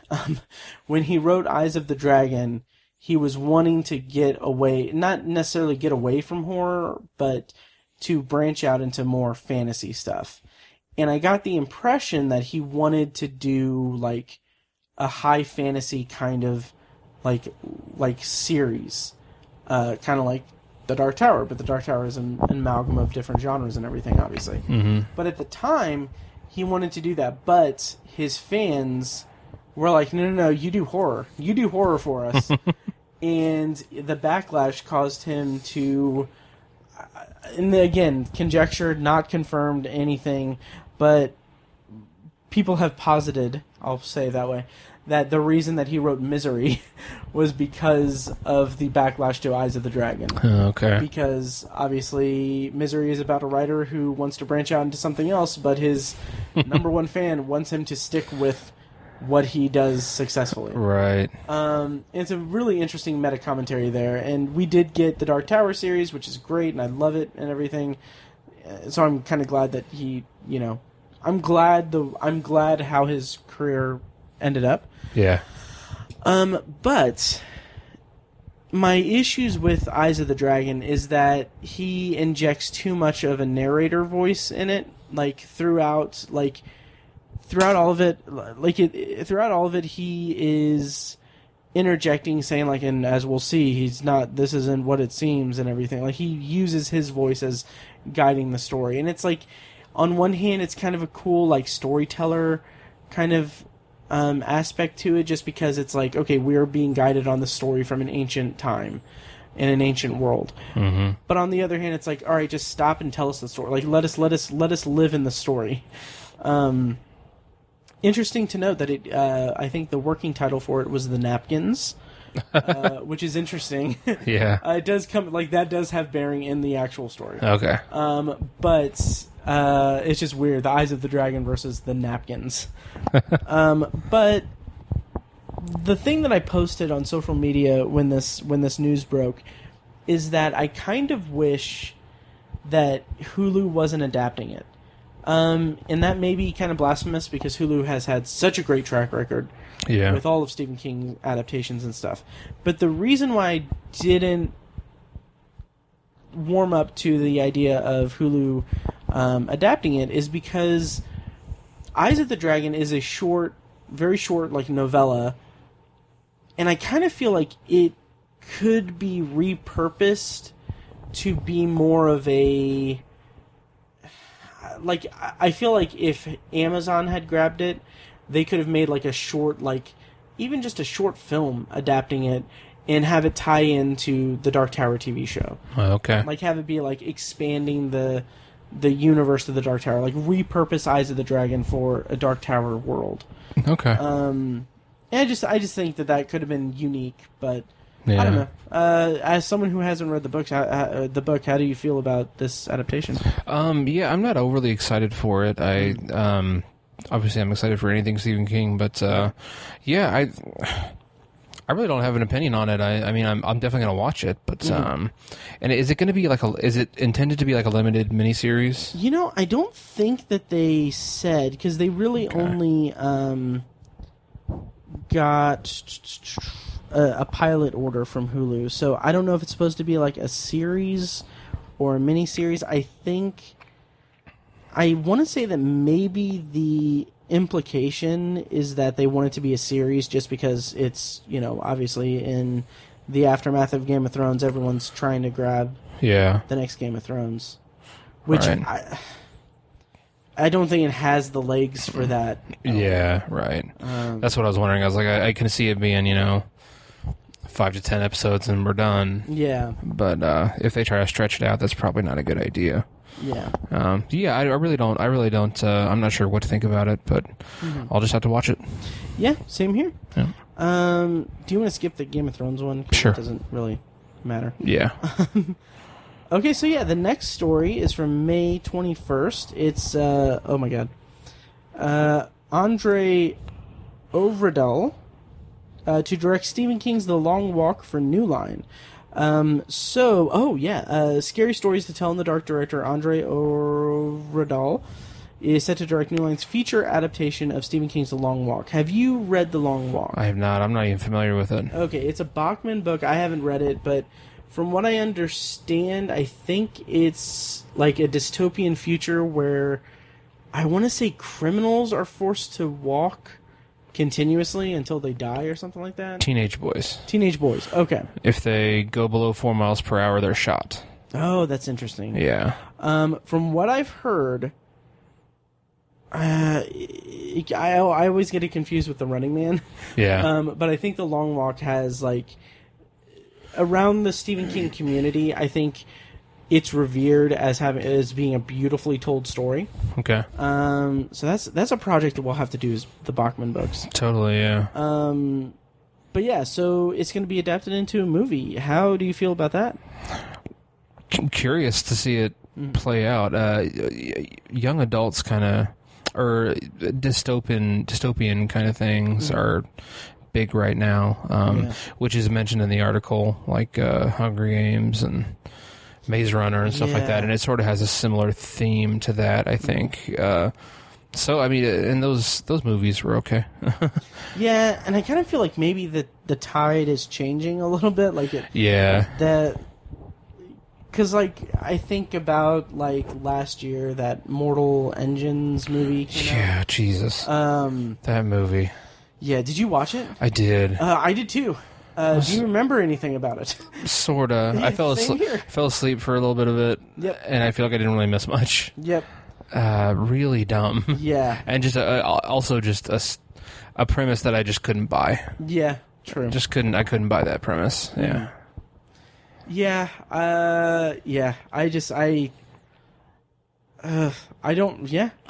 [SPEAKER 2] when he wrote Eyes of the Dragon, he was wanting to get away, not necessarily get away from horror, but to branch out into more fantasy stuff. And I got the impression that he wanted to do like a high fantasy kind of like series, kind of like The Dark Tower, but The Dark Tower is an amalgam of different genres and everything, obviously.
[SPEAKER 3] Mm-hmm.
[SPEAKER 2] But at the time, he wanted to do that, but his fans were like, no, you do horror. You do horror for us. And the backlash caused him to, and again, conjecture, not confirmed anything, but people have posited, I'll say it that way, that the reason that he wrote Misery was because of the backlash to Eyes of the Dragon.
[SPEAKER 3] Okay.
[SPEAKER 2] Because, obviously, Misery is about a writer who wants to branch out into something else, but his number one fan wants him to stick with what he does successfully.
[SPEAKER 3] Right.
[SPEAKER 2] It's a really interesting meta commentary there, and we did get the Dark Tower series, which is great, and I love it and everything. So I'm kind of glad that he, I'm glad how his career ended up.
[SPEAKER 3] Yeah.
[SPEAKER 2] But my issues with Eyes of the Dragon is that he injects too much of a narrator voice in it, throughout all of it, he is interjecting, saying and as we'll see, this isn't what it seems and everything. He uses his voice as guiding the story. And it's on one hand, it's kind of a cool, storyteller kind of aspect to it, just because it's okay, we are being guided on the story from an ancient time in an ancient world.
[SPEAKER 3] Mm-hmm.
[SPEAKER 2] But on the other hand, it's all right, just stop and tell us the story. Let us live in the story. Interesting to note that I think the working title for it was The Napkins, which is interesting.
[SPEAKER 3] Yeah.
[SPEAKER 2] It does come, that does have bearing in the actual story.
[SPEAKER 3] Okay.
[SPEAKER 2] But it's just weird. The Eyes of the Dragon versus The Napkins. But the thing that I posted on social media when this news broke is that I kind of wish that Hulu wasn't adapting it. And that may be kind of blasphemous because Hulu has had such a great track record with all of Stephen King adaptations and stuff. But the reason why I didn't warm up to the idea of Hulu adapting it is because Eyes of the Dragon is a very short novella, and I kind of feel like it could be repurposed to be more of a... I feel like if Amazon had grabbed it, they could have made a short, even just a short film adapting it and have it tie into the Dark Tower TV show.
[SPEAKER 3] Okay.
[SPEAKER 2] Have it be expanding the universe of the Dark Tower, repurpose Eyes of the Dragon for a Dark Tower world.
[SPEAKER 3] Okay.
[SPEAKER 2] I just think that could have been unique, but
[SPEAKER 3] Yeah.
[SPEAKER 2] I don't know. As someone who hasn't read the book, how do you feel about this adaptation?
[SPEAKER 3] Yeah, I'm not overly excited for it. Obviously I'm excited for anything Stephen King, but yeah, I really don't have an opinion on it. I mean, I'm definitely going to watch it, but and is it going to be is it intended to be like a limited miniseries?
[SPEAKER 2] You know, I don't think that they said, because they really only got a pilot order from Hulu, so I don't know if it's supposed to be like a series or a miniseries. I want to say that maybe the implication is that they want it to be a series just because it's, obviously in the aftermath of Game of Thrones, everyone's trying to grab the next Game of Thrones, which
[SPEAKER 3] right.
[SPEAKER 2] I don't think it has the legs for that.
[SPEAKER 3] Yeah, right. That's what I was wondering. I was like, I can see it being, 5 to 10 episodes and we're done.
[SPEAKER 2] Yeah.
[SPEAKER 3] But if they try to stretch it out, that's probably not a good idea.
[SPEAKER 2] Yeah.
[SPEAKER 3] I really don't. I'm not sure what to think about it, but I'll just have to watch it.
[SPEAKER 2] Yeah, same here.
[SPEAKER 3] Yeah.
[SPEAKER 2] Do you want to skip the Game of Thrones one? 'Cause
[SPEAKER 3] Sure.
[SPEAKER 2] It doesn't really matter.
[SPEAKER 3] Yeah.
[SPEAKER 2] Okay, so yeah, the next story is from May 21st. It's, oh my god. Andre Ovredal to direct Stephen King's The Long Walk for New Line. Scary Stories to Tell in the Dark director Andre Ovredal is set to direct New Line's feature adaptation of Stephen King's The Long Walk. Have you read The Long Walk?
[SPEAKER 3] I have not. I'm not even familiar with it.
[SPEAKER 2] Okay, it's a Bachman book. I haven't read it, but from what I understand, I think it's like a dystopian future where I want to say criminals are forced to walk continuously until they die or something like that.
[SPEAKER 3] Teenage boys.
[SPEAKER 2] Teenage boys, okay.
[SPEAKER 3] If they go below 4 miles per hour, they're shot.
[SPEAKER 2] Oh, that's interesting.
[SPEAKER 3] Yeah.
[SPEAKER 2] From what I've heard, I always get it confused with The Running Man.
[SPEAKER 3] Yeah.
[SPEAKER 2] But I think The Long Walk has, around the Stephen King community, I think it's revered as being a beautifully told story.
[SPEAKER 3] Okay.
[SPEAKER 2] So that's a project that we'll have to do, is the Bachman books.
[SPEAKER 3] Totally, yeah.
[SPEAKER 2] But yeah, so it's going to be adapted into a movie. How do you feel about that?
[SPEAKER 3] I'm curious to see it play out. Young adults kind of, or dystopian kind of things are big right now, which is mentioned in the article, like Hunger Games and Maze Runner and stuff like that, and it sort of has a similar theme to that, I think. So, I mean, and those movies were okay.
[SPEAKER 2] Yeah, and I kind of feel like maybe the tide is changing a little bit. Because, I think about, last year, that Mortal Engines movie came out.
[SPEAKER 3] Yeah, Jesus. That movie.
[SPEAKER 2] Yeah, did you watch it?
[SPEAKER 3] I did.
[SPEAKER 2] I did too. Do you remember anything about it?
[SPEAKER 3] Sorta. I fell asleep for a little bit of it.
[SPEAKER 2] Yep.
[SPEAKER 3] And I feel like I didn't really miss much.
[SPEAKER 2] Yep.
[SPEAKER 3] Really dumb.
[SPEAKER 2] Yeah.
[SPEAKER 3] And just also just a premise that I just couldn't buy.
[SPEAKER 2] Yeah, true.
[SPEAKER 3] I couldn't buy that premise. Yeah.
[SPEAKER 2] Yeah. I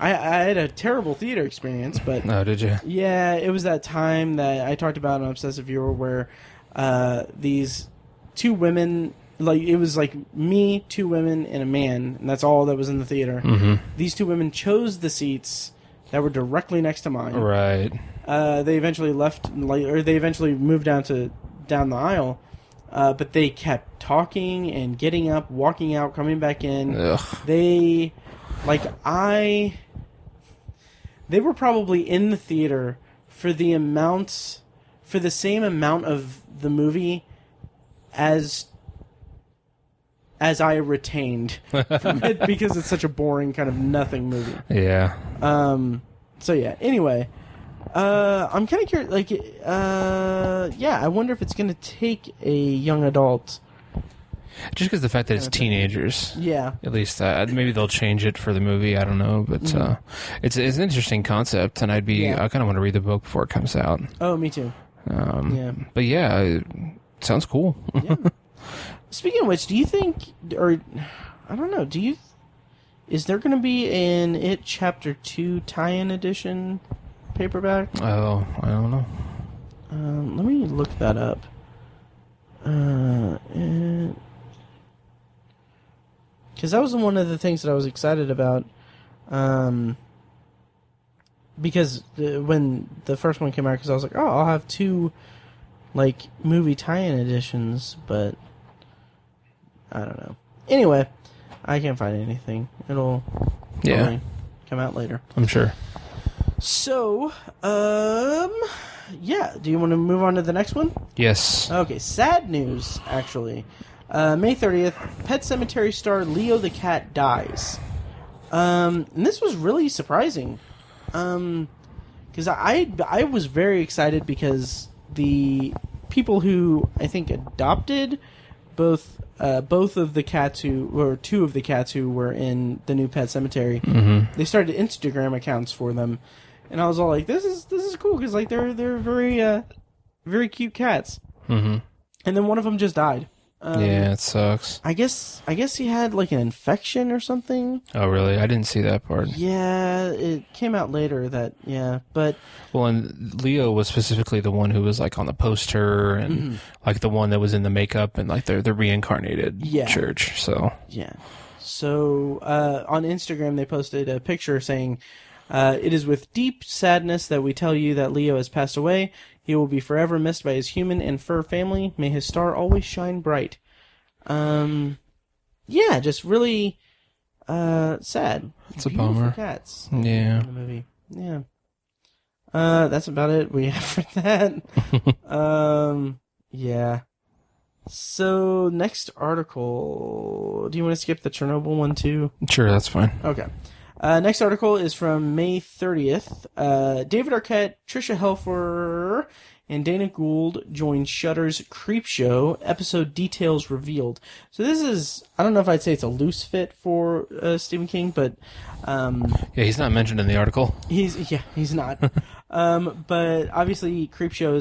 [SPEAKER 2] had a terrible theater experience, but...
[SPEAKER 3] Oh, did you?
[SPEAKER 2] Yeah, it was that time that I talked about on Obsessive Viewer where these two women... it was me, two women, and a man, and that's all that was in the theater.
[SPEAKER 3] Mm-hmm.
[SPEAKER 2] These two women chose the seats that were directly next to mine.
[SPEAKER 3] Right.
[SPEAKER 2] They eventually moved down the aisle, but they kept talking and getting up, walking out, coming back in.
[SPEAKER 3] Ugh.
[SPEAKER 2] They were probably in the theater for the same amount of the movie as I retained from it, because it's such a boring kind of nothing movie.
[SPEAKER 3] Yeah.
[SPEAKER 2] So yeah. Anyway, I'm kind of curious. I wonder if it's going to take a young adult.
[SPEAKER 3] Just because the fact that it's teenagers.
[SPEAKER 2] Yeah.
[SPEAKER 3] At least maybe they'll change it for the movie. I don't know, but it's an interesting concept, and I kind of want to read the book before it comes out.
[SPEAKER 2] Oh, me too.
[SPEAKER 3] But yeah, it sounds cool.
[SPEAKER 2] Yeah. Speaking of which, do you think, or I don't know, is there going to be an It Chapter 2 tie-in edition paperback?
[SPEAKER 3] Oh, I don't know.
[SPEAKER 2] Let me look that up. Because that was one of the things that I was excited about. Because when the first one came out, because I was like, oh, I'll have 2 like movie tie-in editions, but I don't know. Anyway, I can't find anything. It'll probably come out later,
[SPEAKER 3] I'm sure.
[SPEAKER 2] So, yeah. Do you want to move on to the next one?
[SPEAKER 3] Yes.
[SPEAKER 2] Okay, sad news, actually. May 30th, Pet Sematary star Leo the cat dies. And this was really surprising. Because I was very excited because the people who, I think, adopted both of the cats or 2 of the cats who were in the new Pet Sematary, they started Instagram accounts for them. And I was all like, "This is cool," because like they're very very cute cats. And then one of them just died.
[SPEAKER 3] Yeah, it sucks.
[SPEAKER 2] I guess he had like an infection or something.
[SPEAKER 3] Oh, really? I didn't see that part.
[SPEAKER 2] Yeah, it came out later but
[SPEAKER 3] well, and Leo was specifically the one who was like on the poster and like the one that was in the makeup and like the reincarnated church. So
[SPEAKER 2] yeah. So on Instagram they posted a picture saying, "It is with deep sadness that we tell you that Leo has passed away. He will be forever missed by his human and fur family. May his star always shine bright." Yeah, just really sad.
[SPEAKER 3] It's a
[SPEAKER 2] Beautiful
[SPEAKER 3] bummer.
[SPEAKER 2] Cats.
[SPEAKER 3] Yeah.
[SPEAKER 2] In the movie. Yeah. That's about it we have for that. Yeah. So next article. Do you want to skip the Chernobyl one too?
[SPEAKER 3] Sure, that's fine.
[SPEAKER 2] Okay. Next article is from May 30th. David Arquette, Tricia Helfer, and Dana Gould join Shudder's Creepshow. Episode details revealed. So this is, I don't know if I'd say it's a loose fit for Stephen King, but
[SPEAKER 3] yeah, he's not mentioned in the article.
[SPEAKER 2] He's not. But obviously Creepshow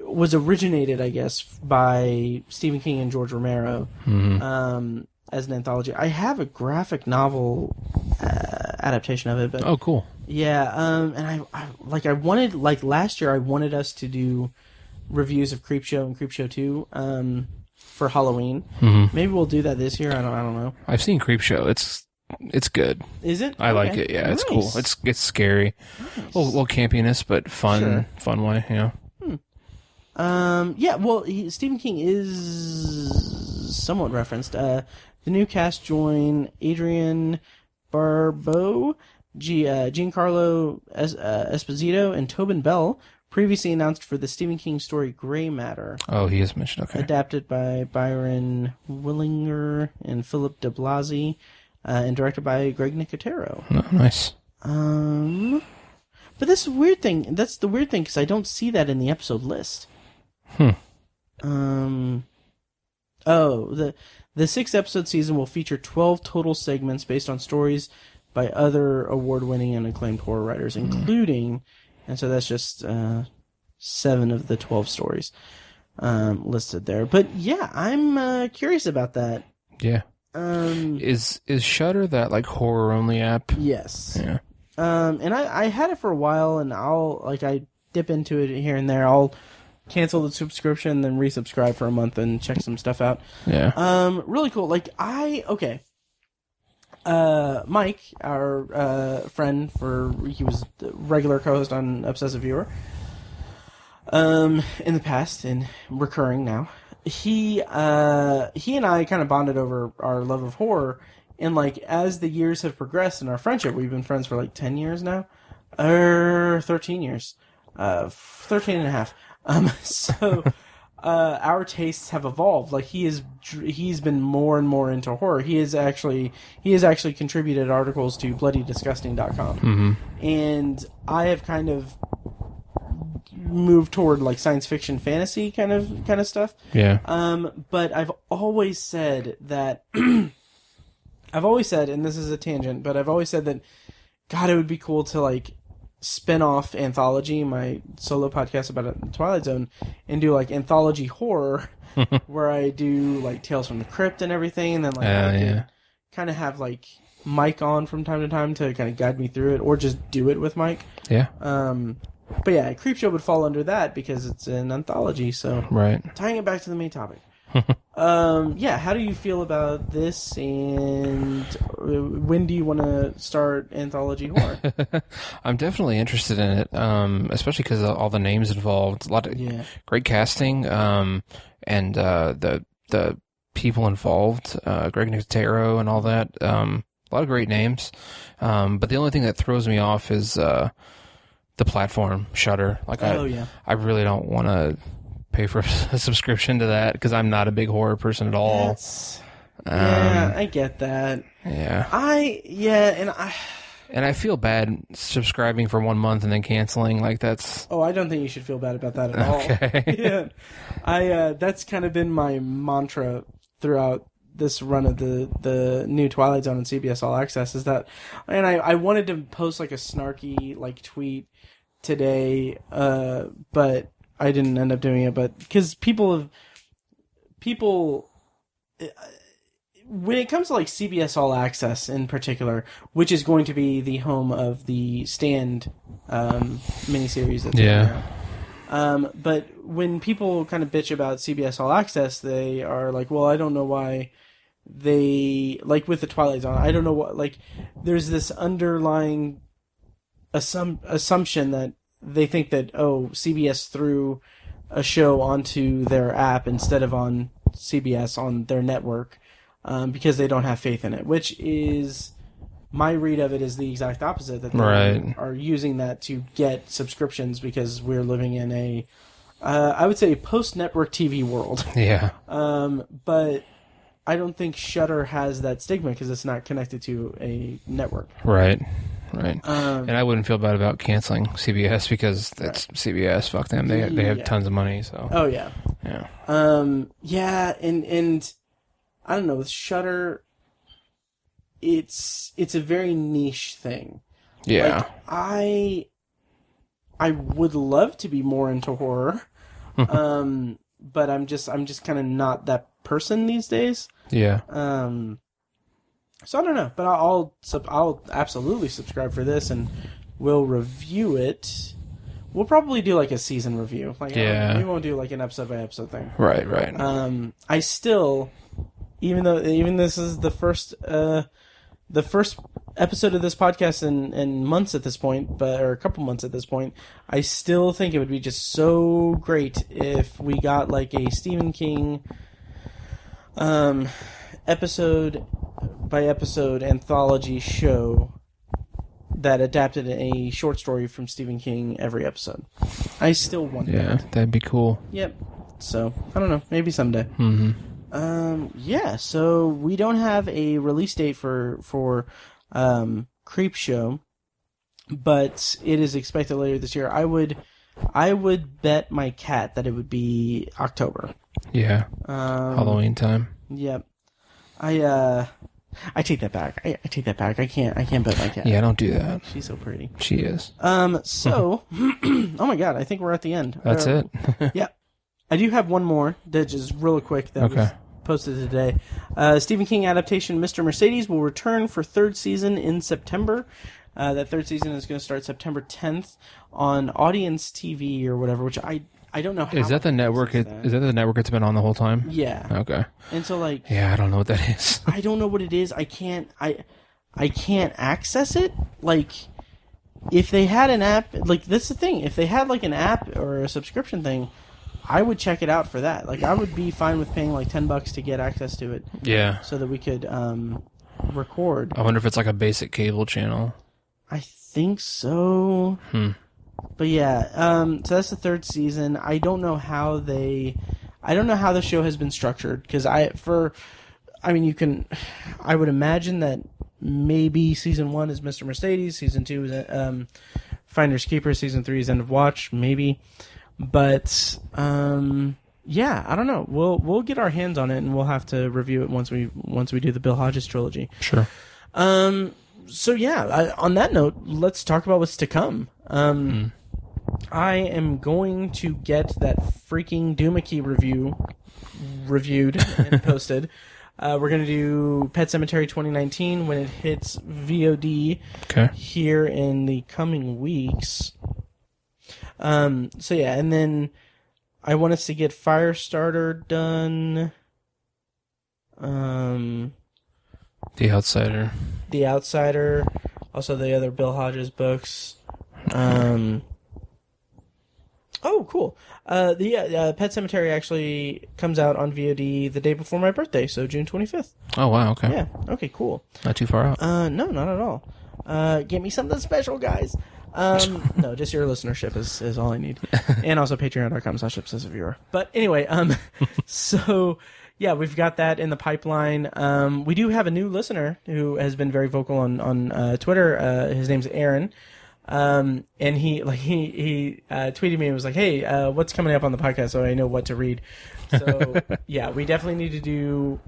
[SPEAKER 2] was originated, I guess, by Stephen King and George Romero. As an anthology. I have a graphic novel adaptation of it, but
[SPEAKER 3] oh, cool.
[SPEAKER 2] Yeah, and I wanted, like last year, I wanted us to do reviews of Creepshow and Creepshow 2 for Halloween. Maybe we'll do that this year. I don't know.
[SPEAKER 3] I've seen Creepshow. It's good.
[SPEAKER 2] Is it?
[SPEAKER 3] I like it. Yeah, it's cool. It's scary. Nice. A little campiness, but fun way. Yeah.
[SPEAKER 2] Yeah. Well, Stephen King is somewhat referenced. The new cast join Adrian Barbeau, Giancarlo Esposito, and Tobin Bell, previously announced for the Stephen King story Grey Matter.
[SPEAKER 3] Oh, he is mentioned. Okay.
[SPEAKER 2] Adapted by Byron Willinger and Philip de Blasi, and directed by Greg Nicotero.
[SPEAKER 3] Oh, nice.
[SPEAKER 2] But this is a weird thing. That's the weird thing, because I don't see that in the episode list. The 6-episode season will feature 12 total segments based on stories by other award-winning and acclaimed horror writers, including, and so that's just 7 of the 12 stories listed there. But yeah, I'm curious about that.
[SPEAKER 3] Yeah. Is Shudder that like horror only app?
[SPEAKER 2] Yes.
[SPEAKER 3] Yeah.
[SPEAKER 2] And I had it for a while, and I dip into it here and there. I'll cancel the subscription, then resubscribe for a month and check some stuff out.
[SPEAKER 3] Yeah.
[SPEAKER 2] Really cool. Mike, our friend, he was the regular co-host on Obsessive Viewer, in the past and recurring now. He and I kind of bonded over our love of horror, and like as the years have progressed in our friendship, we've been friends for like 10 years now, or 13 years, 13 and a half. So our tastes have evolved. Like he's been more and more into horror. He has actually contributed articles to bloodydisgusting.com. And I have kind of moved toward like science fiction fantasy kind of stuff.
[SPEAKER 3] Yeah.
[SPEAKER 2] But I've always said that and this is a tangent, but I've always said that God, it would be cool to like spin-off anthology, my solo podcast about Twilight Zone, and do like anthology horror where I do like Tales from the Crypt and everything, and then like kind of have like Mike on from time to time to kind of guide me through it, or just do it with Mike.
[SPEAKER 3] Yeah.
[SPEAKER 2] But yeah, Creepshow would fall under that because it's an anthology. So
[SPEAKER 3] Right.
[SPEAKER 2] tying it back to the main topic. Yeah, how do you feel about this? And when do you want to start anthology horror?
[SPEAKER 3] I'm definitely interested in it, especially because of all the names involved. A lot of great casting, and the people involved, Greg Nicotero and all that. A lot of great names. But the only thing that throws me off is the platform, Shudder. Like, I really don't want to pay for a subscription to that because I'm not a big horror person at all.
[SPEAKER 2] Yeah, I get that.
[SPEAKER 3] Yeah.
[SPEAKER 2] And
[SPEAKER 3] I feel bad subscribing for 1 month and then canceling. Like, that's...
[SPEAKER 2] Oh, I don't think you should feel bad about that at all.
[SPEAKER 3] Okay.
[SPEAKER 2] Yeah. That's kind of been my mantra throughout this run of the new Twilight Zone and CBS All Access is that, and I wanted to post like a snarky like tweet today, but I didn't end up doing it, but because people, when it comes to like CBS All Access in particular, which is going to be the home of the Stand miniseries that's
[SPEAKER 3] yeah.
[SPEAKER 2] But when people kind of bitch about CBS All Access, they are like, well, I don't know why they, like with the Twilight Zone, I don't know what, like, there's this underlying assumption that they think that, oh, CBS threw a show onto their app instead of on CBS on their network because they don't have faith in it, which is, my read of it is the exact opposite, that they are using that to get subscriptions because we're living in a, I would say, post-network TV world.
[SPEAKER 3] Yeah.
[SPEAKER 2] But I don't think Shudder has that stigma because it's not connected to a network.
[SPEAKER 3] Right. And I wouldn't feel bad about canceling CBS because that's CBS. Fuck them. They have tons of money. So.
[SPEAKER 2] Oh yeah.
[SPEAKER 3] Yeah.
[SPEAKER 2] And I don't know, with Shudder, it's a very niche thing.
[SPEAKER 3] Yeah.
[SPEAKER 2] Like, I would love to be more into horror, but I'm just kind of not that person these days.
[SPEAKER 3] Yeah.
[SPEAKER 2] So I don't know, but I'll absolutely subscribe for this, and we'll review it. We'll probably do like a season review. Like, we won't do like an episode by episode thing.
[SPEAKER 3] Right.
[SPEAKER 2] I still, even this is the first episode of this podcast in months at this point, or a couple months at this point, I still think it would be just so great if we got like a Stephen King episode by episode anthology show that adapted a short story from Stephen King every episode. I still want that.
[SPEAKER 3] Yeah, that'd be cool.
[SPEAKER 2] Yep. So, I don't know. Maybe someday.
[SPEAKER 3] Mm-hmm.
[SPEAKER 2] Yeah, so we don't have a release date for Creepshow, but it is expected later this year. I would bet my cat that it would be October.
[SPEAKER 3] Yeah. Halloween time.
[SPEAKER 2] Yep. I take that back. I take that back. I can't bet my cat.
[SPEAKER 3] Yeah, don't do that.
[SPEAKER 2] She's so pretty.
[SPEAKER 3] She is.
[SPEAKER 2] So, oh my god, I think we're at the end.
[SPEAKER 3] That's it.
[SPEAKER 2] Yeah. I do have one more that is real quick that was posted today. Stephen King adaptation Mr. Mercedes will return for third season in September. That third season is going to start September 10th on Audience TV or whatever, which I don't know how.
[SPEAKER 3] Is that the network? Is that the network it's been on the whole time?
[SPEAKER 2] Yeah.
[SPEAKER 3] Okay.
[SPEAKER 2] And so like,
[SPEAKER 3] yeah, I don't know what that is.
[SPEAKER 2] I don't know what it is. I can't access it. Like, if they had an app, like, that's the thing. If they had like an app or a subscription thing, I would check it out for that. Like, I would be fine with paying like $10 to get access to it.
[SPEAKER 3] Yeah.
[SPEAKER 2] So that we could record.
[SPEAKER 3] I wonder if it's like a basic cable channel.
[SPEAKER 2] I think so. But yeah, so that's the third season. I don't know how the show has been structured, because I would imagine that maybe season 1 is Mr. Mercedes, season 2 is Finders Keepers, season 3 is End of Watch, maybe. But yeah, I don't know. We'll get our hands on it, and we'll have to review it once we do the Bill Hodges trilogy.
[SPEAKER 3] Sure.
[SPEAKER 2] So yeah, on that note, let's talk about what's to come. I am going to get that freaking Doomickey review reviewed and posted. We're going to do Pet Sematary 2019 when it hits VOD here in the coming weeks. So yeah, and then I want us to get Firestarter done.
[SPEAKER 3] The Outsider.
[SPEAKER 2] The Outsider. Also the other Bill Hodges books. Oh, cool. The Pet Sematary actually comes out on VOD the day before my birthday, so June 25th.
[SPEAKER 3] Oh, wow, okay.
[SPEAKER 2] Yeah, okay, cool.
[SPEAKER 3] Not too far out.
[SPEAKER 2] No, not at all. Get me something special, guys. No, just your listenership is all I need. And also patreon.com/obsessiveviewer. But anyway, so yeah, we've got that in the pipeline. We do have a new listener who has been very vocal on Twitter. His name's Aaron. And he tweeted me and was like, "Hey, what's coming up on the podcast so I know what to read?" So yeah, we definitely need to do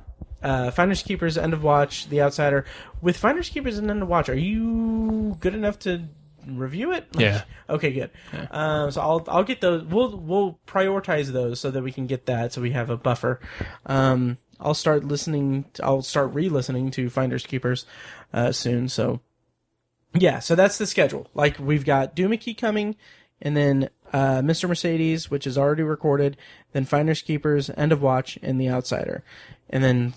[SPEAKER 2] Finders Keepers, End of Watch, The Outsider. With Finders Keepers and End of Watch, are you good enough to review it?
[SPEAKER 3] Yeah.
[SPEAKER 2] Okay, good.
[SPEAKER 3] Yeah.
[SPEAKER 2] So I'll get those. We'll prioritize those so that we can get that, so we have a buffer. I'll start re-listening to Finders Keepers soon. So. Yeah, so that's the schedule. Like, we've got Doomickey coming, and then Mr. Mercedes, which is already recorded, then Finders Keepers, End of Watch, and The Outsider. And then,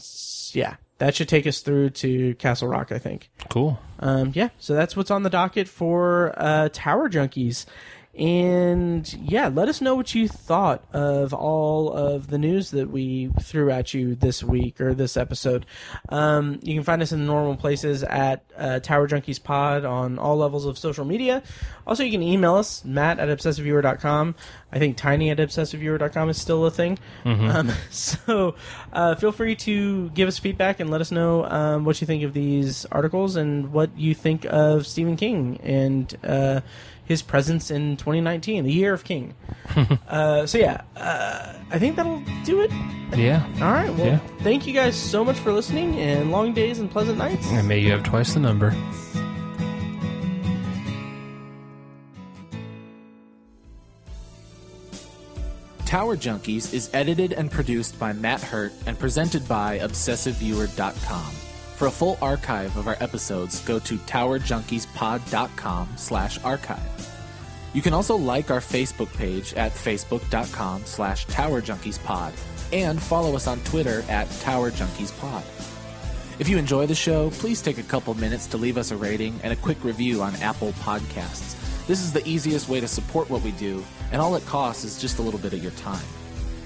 [SPEAKER 2] yeah, that should take us through to Castle Rock, I think.
[SPEAKER 3] Cool.
[SPEAKER 2] Yeah, so that's what's on the docket for Tower Junkies. And yeah, let us know what you thought of all of the news that we threw at you this week or this episode. You can find us in the normal places at Tower Junkies Pod on all levels of social media. Also, you can email us, matt@obsessiveviewer.com. I think tiny@obsessiveviewer.com is still a thing. So feel free to give us feedback and let us know what you think of these articles and what you think of Stephen King and his presence in 2019, the year of King. So yeah, I think that'll do it.
[SPEAKER 3] Yeah.
[SPEAKER 2] All right. Well, Thank you guys so much for listening, and long days and pleasant nights.
[SPEAKER 3] And may you have twice the number.
[SPEAKER 7] Tower Junkies is edited and produced by Matt Hurt and presented by ObsessiveViewer.com. For a full archive of our episodes, go to towerjunkiespod.com/archive. You can also like our Facebook page at facebook.com/towerjunkiespod and follow us on Twitter at towerjunkiespod. If you enjoy the show, please take a couple minutes to leave us a rating and a quick review on Apple Podcasts. This is the easiest way to support what we do, and all it costs is just a little bit of your time.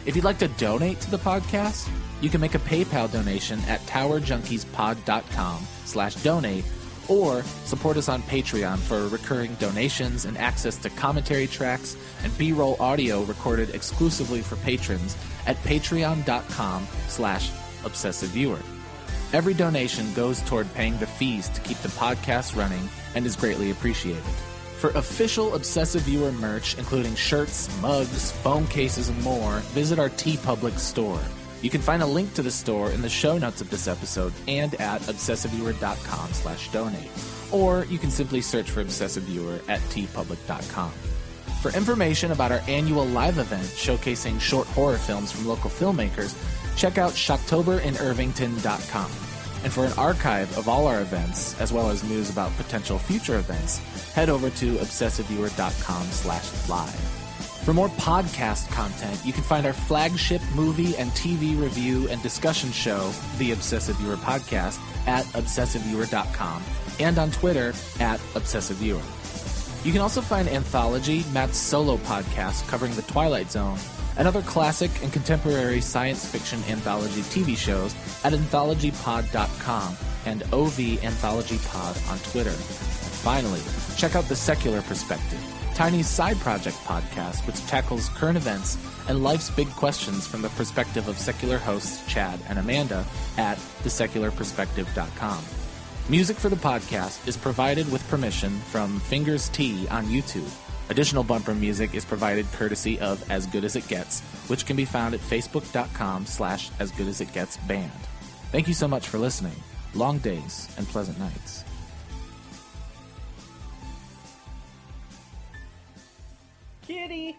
[SPEAKER 7] If you'd like to donate to the podcast, you can make a PayPal donation at towerjunkiespod.com/donate or support us on Patreon for recurring donations and access to commentary tracks and B-roll audio recorded exclusively for patrons at patreon.com/obsessiveviewer. Every donation goes toward paying the fees to keep the podcast running and is greatly appreciated. For official Obsessive Viewer merch, including shirts, mugs, phone cases, and more, visit our TeePublic store. You can find a link to the store in the show notes of this episode and at obsessiveviewer.com/donate. Or you can simply search for Obsessive Viewer at teepublic.com. For information about our annual live event showcasing short horror films from local filmmakers, check out shocktoberinirvington.com. And for an archive of all our events, as well as news about potential future events, head over to obsessiveviewer.com/live. For more podcast content, you can find our flagship movie and TV review and discussion show, The Obsessive Viewer Podcast, at obsessiveviewer.com and on Twitter at obsessiveviewer. You can also find Anthology, Matt's solo podcast covering The Twilight Zone, and other classic and contemporary science fiction anthology TV shows at anthologypod.com and OV Anthology Pod on Twitter. And finally, check out The Secular Perspective, Tiny's side project podcast, which tackles current events and life's big questions from the perspective of secular hosts Chad and Amanda at thesecularperspective.com. Music for the podcast is provided with permission from Fingers T on YouTube. Additional bumper music is provided courtesy of As Good As It Gets, which can be found at facebook.com/asgoodasitgetsband. Thank you so much for listening. Long days and pleasant nights.
[SPEAKER 2] Kitty!